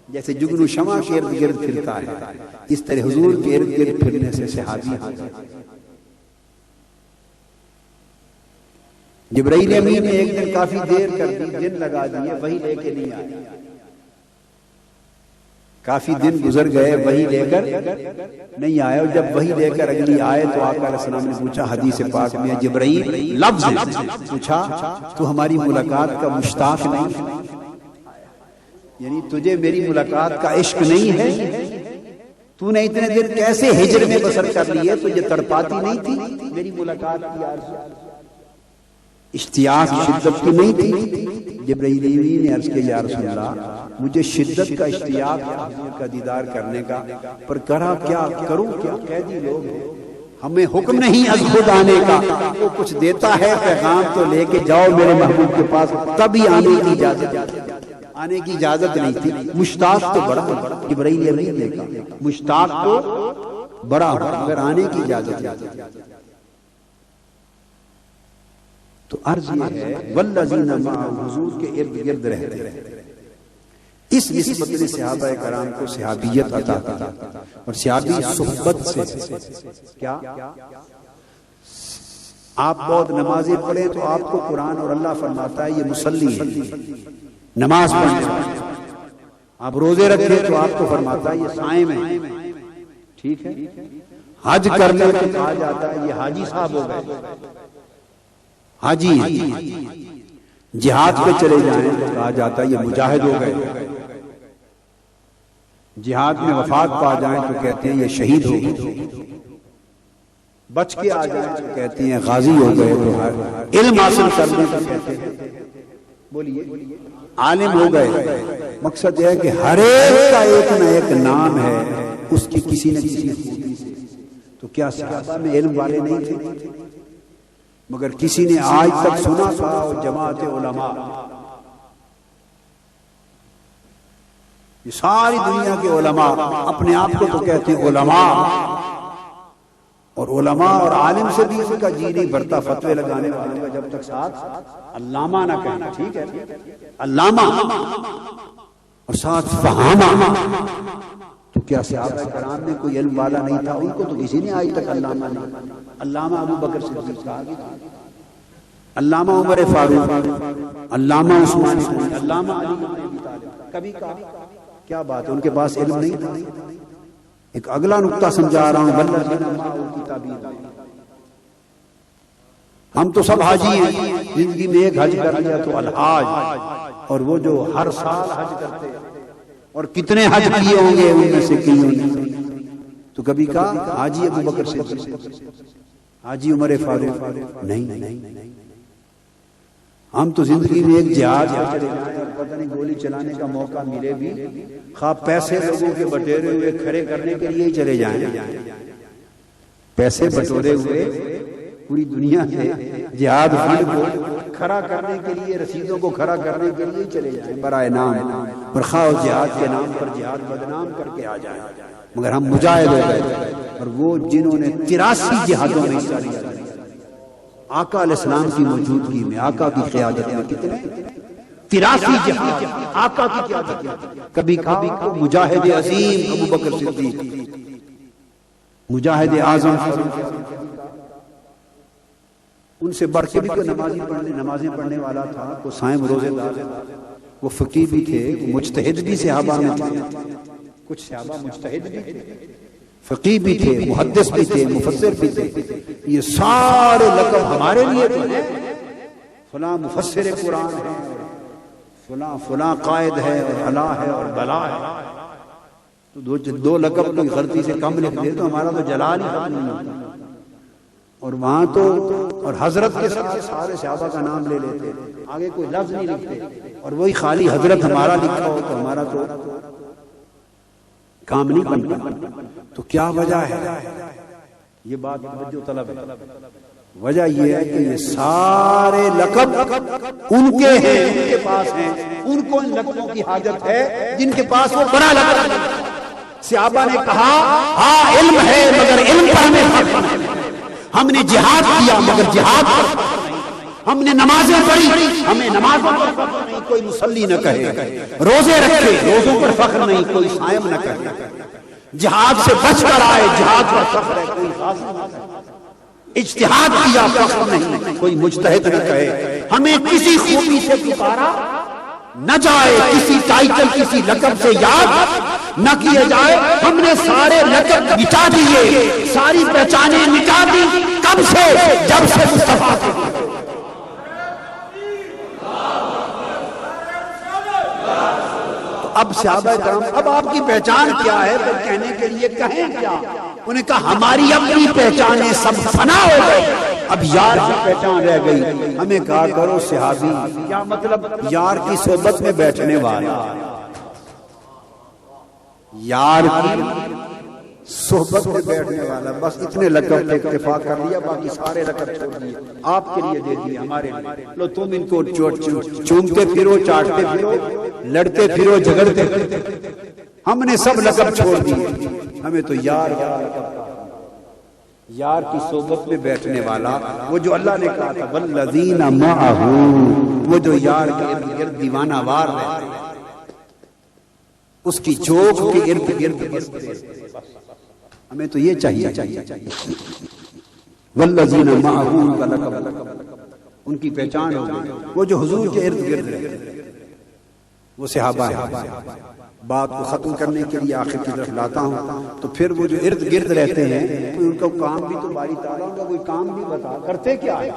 جیسے جگنو شمع کے ارد گرد پھرتا ہے، اس طرح حضور کے ارد گرد پھرنے سے صحابی ہو گئے۔ جبرائیل امین نے ایک دن کافی دیر کر دی، دن لگا دیے، وہی لے کے نہیں آئے، کافی دن گزر گئے وہی لے کر نہیں آئے، اور جب وہی لے کر اگلی آئے تو آقا علیہ السلام نے پوچھا حدیث پاک میں جبرائیل لفظ پوچھا تو ہماری ملاقات کا مشتاق نہیں، یعنی تجھے میری ملاقات کا عشق نہیں ہے، تو نے اتنے دن کیسے ہجر میں بسر کر لیے، تجھے تڑپاتی نہیں تھی میری ملاقات کی آرزو، اشتیاق شدت کی نہیں تھی؟ جبرائیل امین نے عرض کیا یا رسول اللہ مجھے شدت کا اشتیاق حضور کا دیدار کرنے کا، پر کرا کیا کروں کیا، قیدی لوگ ہیں، ہمیں حکم نہیں از خود آنے کا، وہ کچھ دیتا ہے پیغام تو لے کے جاؤ میرے محبوب کے پاس، تبھی آنے کی اجازت نہیں تھی۔ مشتاق تو بڑا جبرائیل امین نے کہا، مشتاق تو بڑا مگر آنے کی اجازت نہیں۔ تو عرض یہ ہے والذین معہ حضور کے ارد گرد رہتے ہیں، اس نسبت نے صحابہ کرام کو صحابیت عطا کی، اور صحابی صحبت سے کیا آپ بہت نمازیں پڑھیں تو آپ کو قرآن اور اللہ فرماتا ہے یہ مصلی ہے، نماز پڑھیں، آپ روزے رکھیں تو آپ کو فرماتا ہے یہ صائم ہے، ٹھیک ہے، حج کرنے تو کہا جاتا ہے یہ حاجی صاحب ہو گئے، حاجی، جہاد پہ چلے جائیں تو کہا جاتا ہے یہ مجاہد ہو گئے، جہاد میں وفات پا جائیں تو کہتے ہیں یہ شہید ہو گئے، بچ کے آ جائیں تو کہتے ہیں غازی ہو گئے، تو علم حاصل کرنے تو کہتے ہیں بولیے عالم ہو گئے۔ مقصد یہ ہے کہ ہر ایک کا ایک نہ ایک نام ہے اس کی کسی نہ کسی خوبی سے۔ تو کیا صحابہ میں علم والے نہیں تھے؟ مگر کسی نے آج تک سنا تھا جماعت علماء، یہ ساری دنیا کے علماء اپنے آپ کو تو کہتے ہیں علماء، اور علماء اور عالم سے بھی ان کا جی نہیں بھرتا فتوے لگانے والوں کا جب تک ساتھ علامہ نہ کہنا، ٹھیک ہے، علامہ اور ساتھ فہامہ۔ تو کیا صحابہ کرام میں کوئی علم والا نہیں تھا؟ ان کو تو کسی نے آج تک علامہ نہیں، علامہ ابو بکر صدیق کہا گیا، علامہ عمر فاروق، علامہ عثمان، علامہ علی بن ابی طالب، کبھی کہا کیا بات ہے ان کے پاس علم نہیں تھا؟ ایک اگلا نقطہ سمجھا رہا ہوں، والذین معہ کی تعبیر، ہم تو سب حاجی ہیں، زندگی میں ایک حج کر لیا تو الحاج، اور وہ جو ہر سال حج کرتے ہیں اور کتنے حج کیے ہوں گے ان میں سے کئیوں نے، تو کبھی کہا حاجی ابو بکر صدیق، حاجی عمر فاروق، نہیں، ہم تو زندگی میں ایک جہاد پہ چلے جائیں اور پتہ نہیں گولی چلانے کا موقع ملے بھی، خواہ پیسے لوگوں کے بٹورے ہوئے کھڑے کرنے کے لیے ہی چلے جائیں، پیسے بٹورے ہوئے پوری دنیا سے جہاد فنڈ کو کھڑا کرنے کے لیے، رسیدوں کو کھڑا کرنے کے لیے چلے جائیں برائے نام، اور خواہ جہاد کے نام پر جہاد بدنام کر کے آ جائیں، مگر ہم مجاہد ہو گئے۔ اور وہ جنہوں نے 83 جہادوں میں حصہ لیا، آقا علیہ السلام کی موجودگی میں، آقا کی قیادت میں، کتنے 83 جہاد آقا کی قیادت میں، کبھی کہا مجاہد عظیم ابو بکر صدیق، مجاہد اعظم، ان سے بڑھ کے بھی کوئی نمازیں پڑھنے والا تھا، وہ صائم روزے دار، وہ فقیہ بھی تھے، وہ مجتہد بھی صحابہ میں تھے، کچھ صحابہ مجتہد بھی تھے، فقیہ بھی تھے، محدث بھی تھے، مفسر بھی تھے۔ یہ سارے لقب ہمارے لیے تو ہیں، فلاں مفسر قرآن ہے، فلاں قائد ہے، اور علا ہے اور بلا ہے، تو دو لقب کوئی غلطی سے کم لکھ دے تو ہمارا تو جلال ہی ختم نہیں ہوتا۔ اور وہاں تو اور حضرت کے ساتھ سارے صحابہ کا نام لے لیتے، آگے کوئی لفظ نہیں لکھتے، اور وہی خالی حضرت ہمارا لکھا ہو تو ہمارا تو کام نہیں بنتا۔ تو کیا وجہ ہے؟ یہ بات توجہ طلب ہے۔ وجہ یہ ہے کہ یہ سارے لقب ان کے ہیں، ان کے پاس ہیں، ان کو ان لقبوں کی حاجت ہے جن کے پاس وہ بڑا لقب ہے۔ صحابہ نے کہا ہاں علم ہے مگر علم پر ہمیں فخر نہیں، ہم نے جہاد کیا مگر جہاد پر فخر نہیں، ہم نے نمازیں پڑھی ہمیں نمازوں پر فخر نہیں، کوئی مصلی نہ کہے، روزے رکھے روزوں پر فخر نہیں، کوئی صائم نہ کہے، جہاد سے بچ کر آئے جہاد پر فخر ہے، کوئی غازی نہ کہے، اجتہاد کیا فخر نہیں، کوئی مجتہد نہ کہے، ہمیں کسی خوبی سے پکارا نہ جائے، کسی ٹائٹل کسی لقب سے یاد نہ کیا جائے، ہم نے سارے لقب مٹا دیے، ساری پہچانیں مٹا دی، کب سے؟ جب سے مصطفیٰ تھے۔ اب صحابہ کرام اب آپ کی پہچان کیا ہے تو کہنے کے لیے کہیں کیا؟ انہیں کہا ہماری اپنی پہچانیں سب فنا ہو گئی، اب یار کی پہچان رہ گئی، ہمیں کہا کرو صحابی، کیا مطلب؟ یار کی صحبت میں بیٹھنے والا، یار کی صحبت میں بیٹھنے والا، بس اتنے لقب پہ اکتفا کر لیا، باقی سارے لقب چھوڑ دیے، آپ کے لیے دے دیے، ہمارے لیے لو، تم ان کو چومتے پھرو، چاٹتے پھرو، لڑتے پھرو، جھگڑتے پھرو، ہم نے سب لقب چھوڑ دیے، ہمیں تو یار یار کی صحبت میں بیٹھنے والا، وہ جو اللہ نے کہا تھا والذین معہ، وہ جو یار کے ارد گرد دیوانہ وار رہتے ہیں، اس کی جوک کے ارد گرد، ہمیں تو یہ چاہیے، والذین معہ کا لقب، ان کی پہچان ہو گئی، وہ جو حضور کے ارد گرد رہتے، وہ صحابہ ہیں۔ بات کو ختم کرنے کے لیے آخر کی طرف لاتا ہوں، تو پھر وہ جو ارد گرد رہتے ہیں ان کا کام بھی تو باری تعالیٰ کا کوئی کام بھی بتا، کرتے کیا ہے؟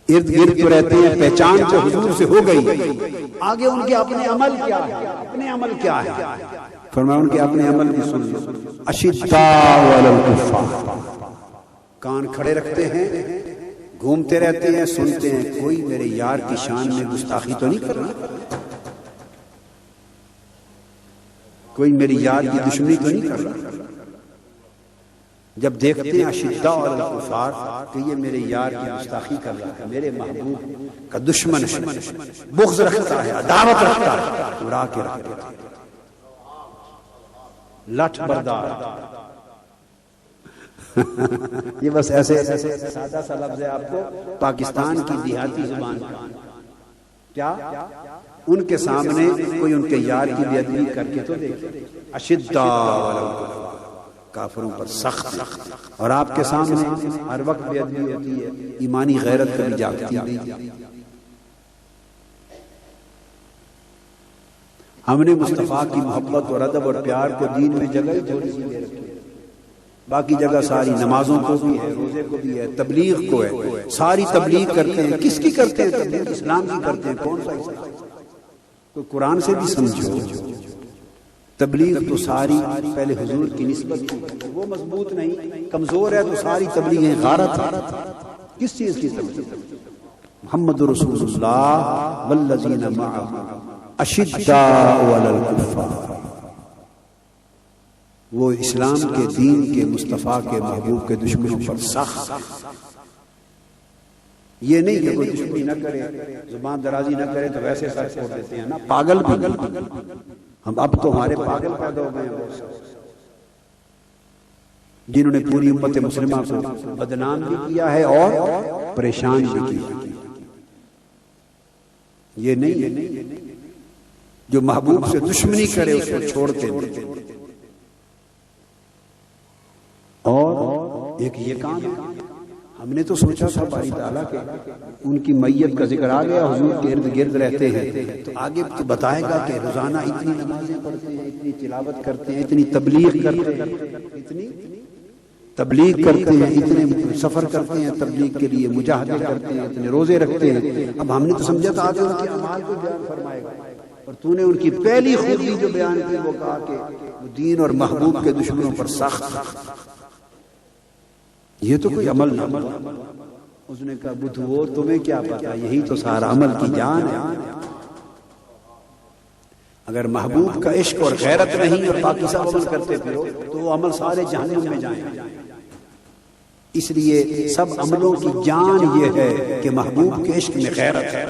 ارد گرد تو رہتے ہیں، پہچان جو حضور سے ہو گئی، آگے ان کے اپنے عمل کیا ہے؟ اپنے عمل کیا ہے؟ فرمایا ان کے اپنے عمل بھی سن لو، اشداء علی الکفار، کان کھڑے رکھتے ہیں، گھومتے رہتے ہیں، سنتے ہیں، کوئی میرے یار کی شان میں گستاخی تو نہیں کر رہا، کوئی میری یار کی دشمنی تو نہیں کر رہا، جب دیکھتے ہیں اشداء علی الکفار کہ یہ میرے یار کی گستاخی کر رہا ہے، میرے محبوب کا دشمن ہے، بغض رکھتا ہے، عداوت رکھتا ہے، اڑا کے رکھتا ہے، لٹ بردار، یہ بس ایسے سادہ سا لفظ ہے آپ کو پاکستان کی دیہاتی زبان کا، کیا ان کے سامنے کوئی ان کے یار کی بے ادبی کر کے تو دیکھے، اشداء علی الکفار، کافروں پر سخت، اور آپ کے سامنے ہر وقت بے ادبی ہوتی ہے، ایمانی غیرت کبھی جاگتی نہیں۔ ہم نے مصطفیٰ کی محبت اور ادب اور پیار کو دین میں جگہ ہی تھوڑی سی دے رکھی ہے، باقی جگہ ساری نمازوں کو بھی ہے، روزے کو بھی ہے، تبلیغ کو ہے، ساری تبلیغ کرتے ہیں، کس کی کرتے ہیں تبلیغ؟ اسلام کی کرتے ہیں، کون سا اسلام؟ تو قرآن سے بھی سمجھو، تبلیغ تو ساری پہلے حضور کی نسبت کی، وہ مضبوط نہیں، کمزور ہے تو ساری تبلیغیں غارت ہے، کس چیز کی تبلیغ؟ محمد رسول اللہ والذین معہ اشداء علی الکفار، وہ اسلام کے دین کے مصطفیٰ کے محبوب کے دشمنوں پر سخت، یہ نہیں کہ کوئی دشمنی نہ کرے، زبان درازی نہ کرے تو ویسے سر چھوڑ دیتے ہیں نا، پاگل ہم اب تو ہمارے پاگل پیدا ہو گئے ہیں، جنہوں نے پوری امت مسلمہ کو بدنام بھی کیا ہے اور پریشان بھی کیا، یہ نہیں جو محبوب سے دشمنی کرے اس کو چھوڑتے ہیں، اور ایک یہ کام ہے، ہم نے تو سوچا تھا باری تعالیٰ کے ان کی میت کا ذکر آ گیا، حضور کے ارد گرد رہتے ہیں تو آگے تو بتائے گا کہ روزانہ اتنی نمازیں پڑھتے ہیں، اتنی تلاوت کرتے ہیں، اتنی تبلیغ کرتے ہیں، اتنی تبلیغ کرتے ہیں، اتنے سفر کرتے ہیں تبلیغ کے لیے، مجاہدے کرتے ہیں، اتنے روزے رکھتے ہیں۔ اب ہم نے تو سمجھا تھا آگے ان کے اعمال کو بیان فرمائے گا، اور تو نے ان کی پہلی خوبی جو بیان کی وہ کہا کہ وہ دین اور محبوب کے دشمنوں پر سخت، یہ تو کوئی عمل نہ ہوا۔ اس نے کہا بدھو تمہیں کیا پتا، یہی تو سارا عمل کی جان ہے۔ اگر محبوب کا عشق اور غیرت نہیں اور باقی سب عمل کرتے پھرو تو وہ عمل سارے جہنم میں جائیں۔ اس لیے سب عملوں کی جان یہ ہے کہ محبوب کے عشق میں غیرت ہے۔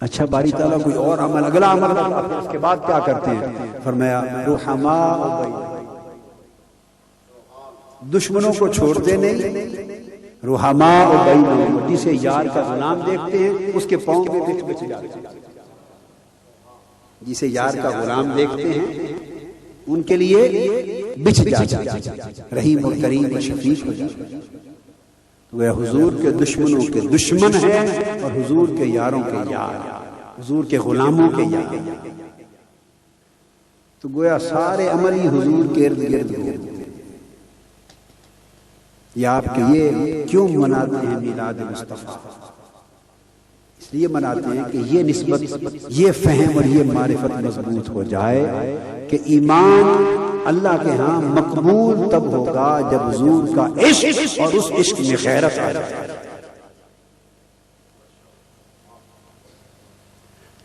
اچھا باری تعالیٰ کوئی اور عمل، اگلا عمل بتاتے ہیں، اس کے بعد کیا کرتے ہیں؟ فرمایا رحماء دشمنوں کو چھوڑتے نہیں، رحماء بینہم، جسے یار کا غلام دیکھتے ہیں اس کے پاؤں میں بچھ بچ جاتے ہیں، جسے یار کا غلام دیکھتے ہیں ان کے لیے بچھ جاتے ہیں، رحیم و کریم و شفیق ہو جاتے ہیں۔ وہ حضور کے دشمنوں کے دشمن ہیں اور حضور کے یاروں کے یار، حضور کے غلاموں کے یار، تو گویا سارے عمل ہی حضور کے ارد گرد ہو۔ یہ آپ کے یہ کیوں مناتے ہیں میلاد مصطفیٰ؟ اس لیے مناتے ہیں کہ یہ نسبت، یہ فہم اور یہ معرفت مضبوط ہو جائے کہ ایمان اللہ کے ہاں مقبول تب ہوگا جب حضور کا عشق اور اس عشق میں غیرت آ جائے۔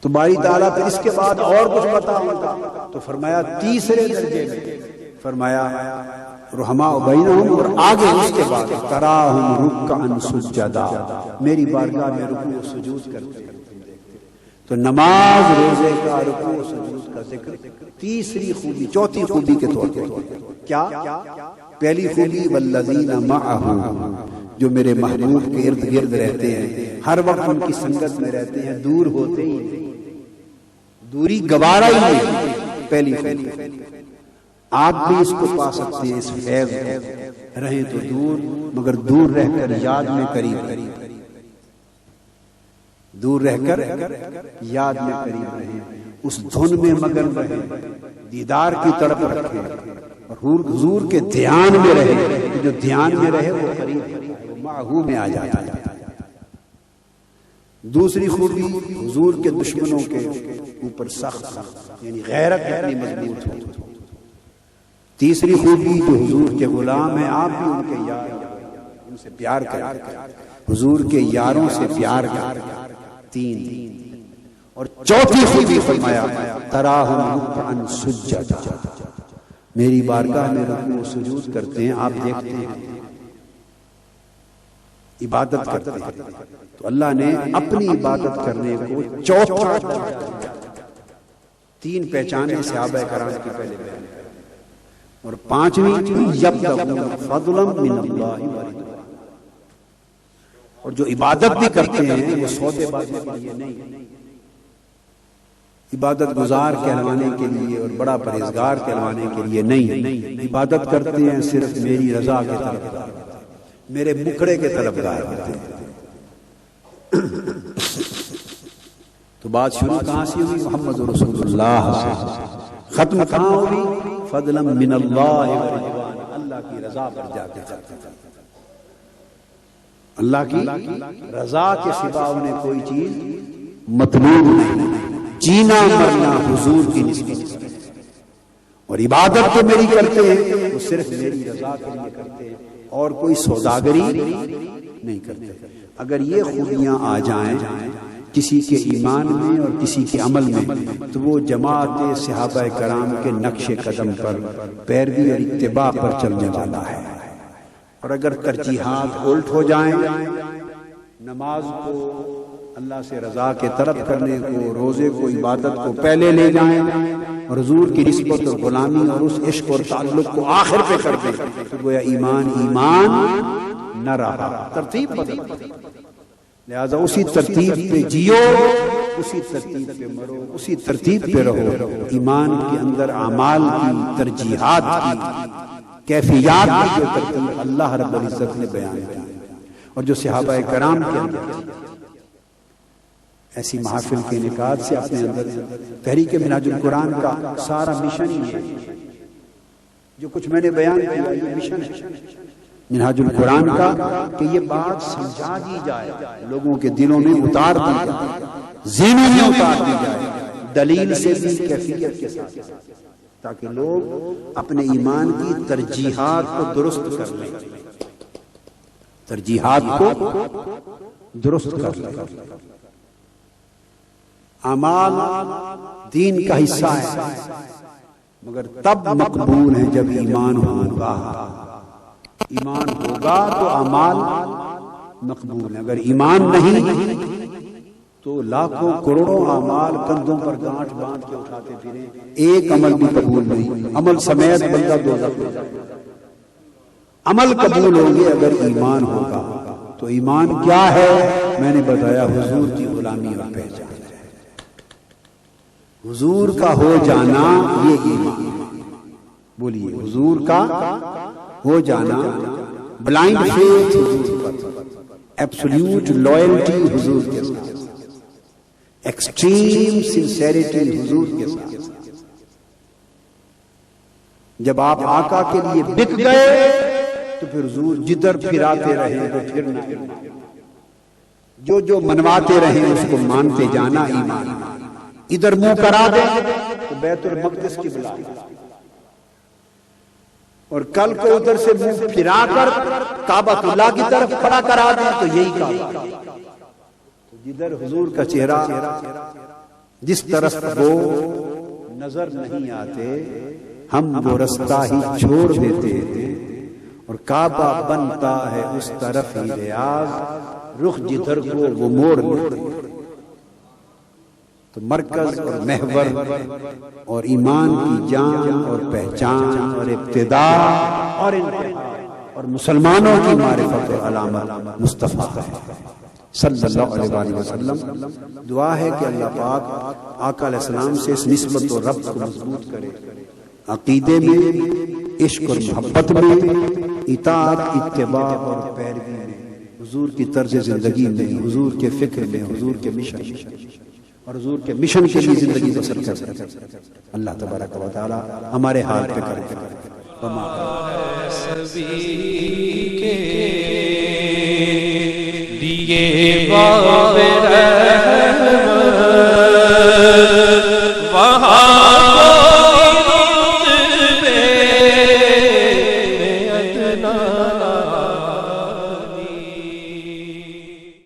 تو باری تعالیٰ پھر اس کے بعد اور کچھ بتاؤں گا، تو فرمایا تیسرے درجے میں فرمایا رحماء بینہم، اور آگے اس کے بعد تراہم رکعا سجدا، میری بارگاہ میں رکوع و سجود کرتے ہیں۔ تو نماز، روزے کا، رکوع و سجود کا ذکر تیسری خوبی، چوتھی خوبی کے طور پر کیا؟ پہلی خوبی والذین معہ، جو میرے محبوب کے ارد گرد رہتے ہیں، ہر وقت ان کی سنگت میں رہتے ہیں، دور ہوتے ہی نہیں، دوری گوارا ہی نہیں۔ پہلی خوبی آپ بھی اس کو پا سکتے ہیں، اس فیض کو، رہیں تو دور مگر دور رہ کر یاد میں قریب، دور رہ کر یاد میں قریب رہیں، اس دھن میں مگن رہیں، دیدار کی طرف رکھیں اور حضور کے دھیان میں رہے، جو دھیان میں رہے وہ قریب معہو میں آ جاتا ہے۔ دوسری خوبی حضور کے دشمنوں کے اوپر سخت، یعنی غیرت اپنی مضبوط ہو۔ تیسری خوبی جو حضور کے غلام ہیں، آپ بھی ان کے یار، ان سے پیار کریں، حضور کے یاروں سے پیار کریں۔ تین، اور چوتھی خوبی فرمایا تراہم رکعا سجدا، میری بارگاہ میں رکوع و سجود کرتے ہیں، آپ دیکھتے ہیں، عبادت کرتے ہیں۔ تو اللہ نے اپنی عبادت کرنے کو چوتھا، تین پہچانے صحابہ کرام کی پہلے بیان، اور پانچویں یبتغون فضلا من اللہ ورضوانا، اور جو عبادت بھی کرتے ہیں وہ سودے بازی کے لیے نہیں، عبادت گزار کہلوانے کے لیے اور بڑا پرہیزگار کہلوانے کے لیے نہیں، عبادت کرتے ہیں صرف میری رضا کے طلبگار، میرے مکھڑے کے طلبگار ہوتے ہیں۔ تو بات شروع کہاں سے ہوئی؟ محمد رسول اللہ سے، ختم کہاں ہوئی؟ فضلا من اللہ ورضوانا، اللہ کی رضا پر جا کے جاتے ہیں۔ اللہ کی رضا کے سوا انہیں کوئی چیز مطلوب نہیں، جینا مرنا حضور کی نسبت، اور عبادت تو میری کرتے ہیں وہ صرف میری رضا کے لیے کرتے ہیں، اور کوئی سوداگری نہیں کرتے۔ اگر یہ خوبیاں آ جائیں کسی کے ایمان میں اور کسی کے عمل میں، تو وہ جماعت صحابہ کرام کے نقش قدم پر پیروی اور اتباع پر چلنے والا ہے۔ اور اگر ترجیحات الٹ ہو جائیں، نماز کو اللہ سے رضا کے طرف کرنے کو، روزے کو، عبادت کو پہلے لے جائیں، اور حضور کی نسبت اور غلامی اور اس عشق اور تعلق کو آخر پہ کر دیں، تو گویا ایمان نہ رہا، ترتیب بدل۔ لہذا اسی ترتیب پہ جیو، اسی ترتیب پہ مرو، اسی ترتیب پہ رہو۔ ایمان کے اندر اعمال کی ترجیحات کی، کیفیات کی جو ترتیب اللہ رب العزت نے بیان کی، اور جو صحابہ کرام کے اندر ایسی محافل کے انعقاد سے اپنے اندر تحریک منہاج القرآن کا سارا مشن ہی ہے۔ جو کچھ میں نے بیان کیا یہ مشن ہے منہاج القرآن کا، کہ یہ بات سمجھا دی جائے، لوگوں کے دلوں میں اتار دی جائے، ذہنوں میں اتار دی جائے، دلیل سے بھی کیفیت کے ساتھ، تاکہ لوگ اپنے ایمان کی ترجیحات کو درست کر لیں، ترجیحات کو درست کر لیں۔ اعمال دین کا حصہ ہے، مگر تب مقبول ہے جب ایمان ہوگا۔ ایمان ہوگا تو اعمال مقبول ہے، اگر ایمان نہیں تو تو لاکھوں کروڑوں اعمال کندھوں پر گانٹھ باندھ کے اٹھاتے پھریں، ایک عمل بھی قبول نہیں، عمل سمیت بندہ دوزخ میں جائے۔ عمل قبول ہوں گے اگر ایمان ہوگا۔ تو ایمان کیا ہے؟ میں نے بتایا، حضور کی غلامی اور پہچان ہے، حضور کا ہو جانا، یہ ایمان ہے۔ بولیے، حضور کا ہو جانا، بلائنڈ فیتھ حضور پر، ایبسولوٹ لائلٹی حضور کے ساتھ، ایکسٹریم سنسیریٹی حضور کے ساتھ۔ جب آپ آقا کے لیے بک گئے تو پھر حضور جدھر پھراتے رہے تو پھرنا، جو منواتے رہے اس کو مانتے جانا ایمان۔ ادھر منہ کرا دیں تو بیت المقدس کی بلا، اور کل کو ادھر سے منہ پھرا کر کعبۃ اللہ کی طرف کھڑا کرا دیں تو یہی کعبہ۔ جدھر حضور کا چہرہ جس طرف وہ نظر نہیں آتے، ہم وہ رستہ ہی چھوڑ دیتے ہیں، اور کعبہ بنتا ہے اس طرف ہی ریاض، رخ جدھر کو وہ موڑ لیتے۔ تو مرکز اور محور اور ایمان کی جان اور پہچان اور ابتدا اور انتہا اور مسلمانوں کی معرفت اور علامت مصطفیٰ ہے صلی اللہ علیہ وآلہ وسلم۔ دعا ہے کہ اللہ پاک آقا علیہ السلام سے اس نسبت و ربط کو مضبوط کرے، عقیدے میں، عشق اور محبت میں، اطاعت، اتباع اور پیروی میں، حضور کی طرز زندگی میں، حضور کے فکر میں، حضور کے مشن اور حضور کے مشن کے لیے زندگی بسر کر۔ اللہ تبارک و تعالی ہمارے حال پہ کرے۔ سبھی کے لیے باب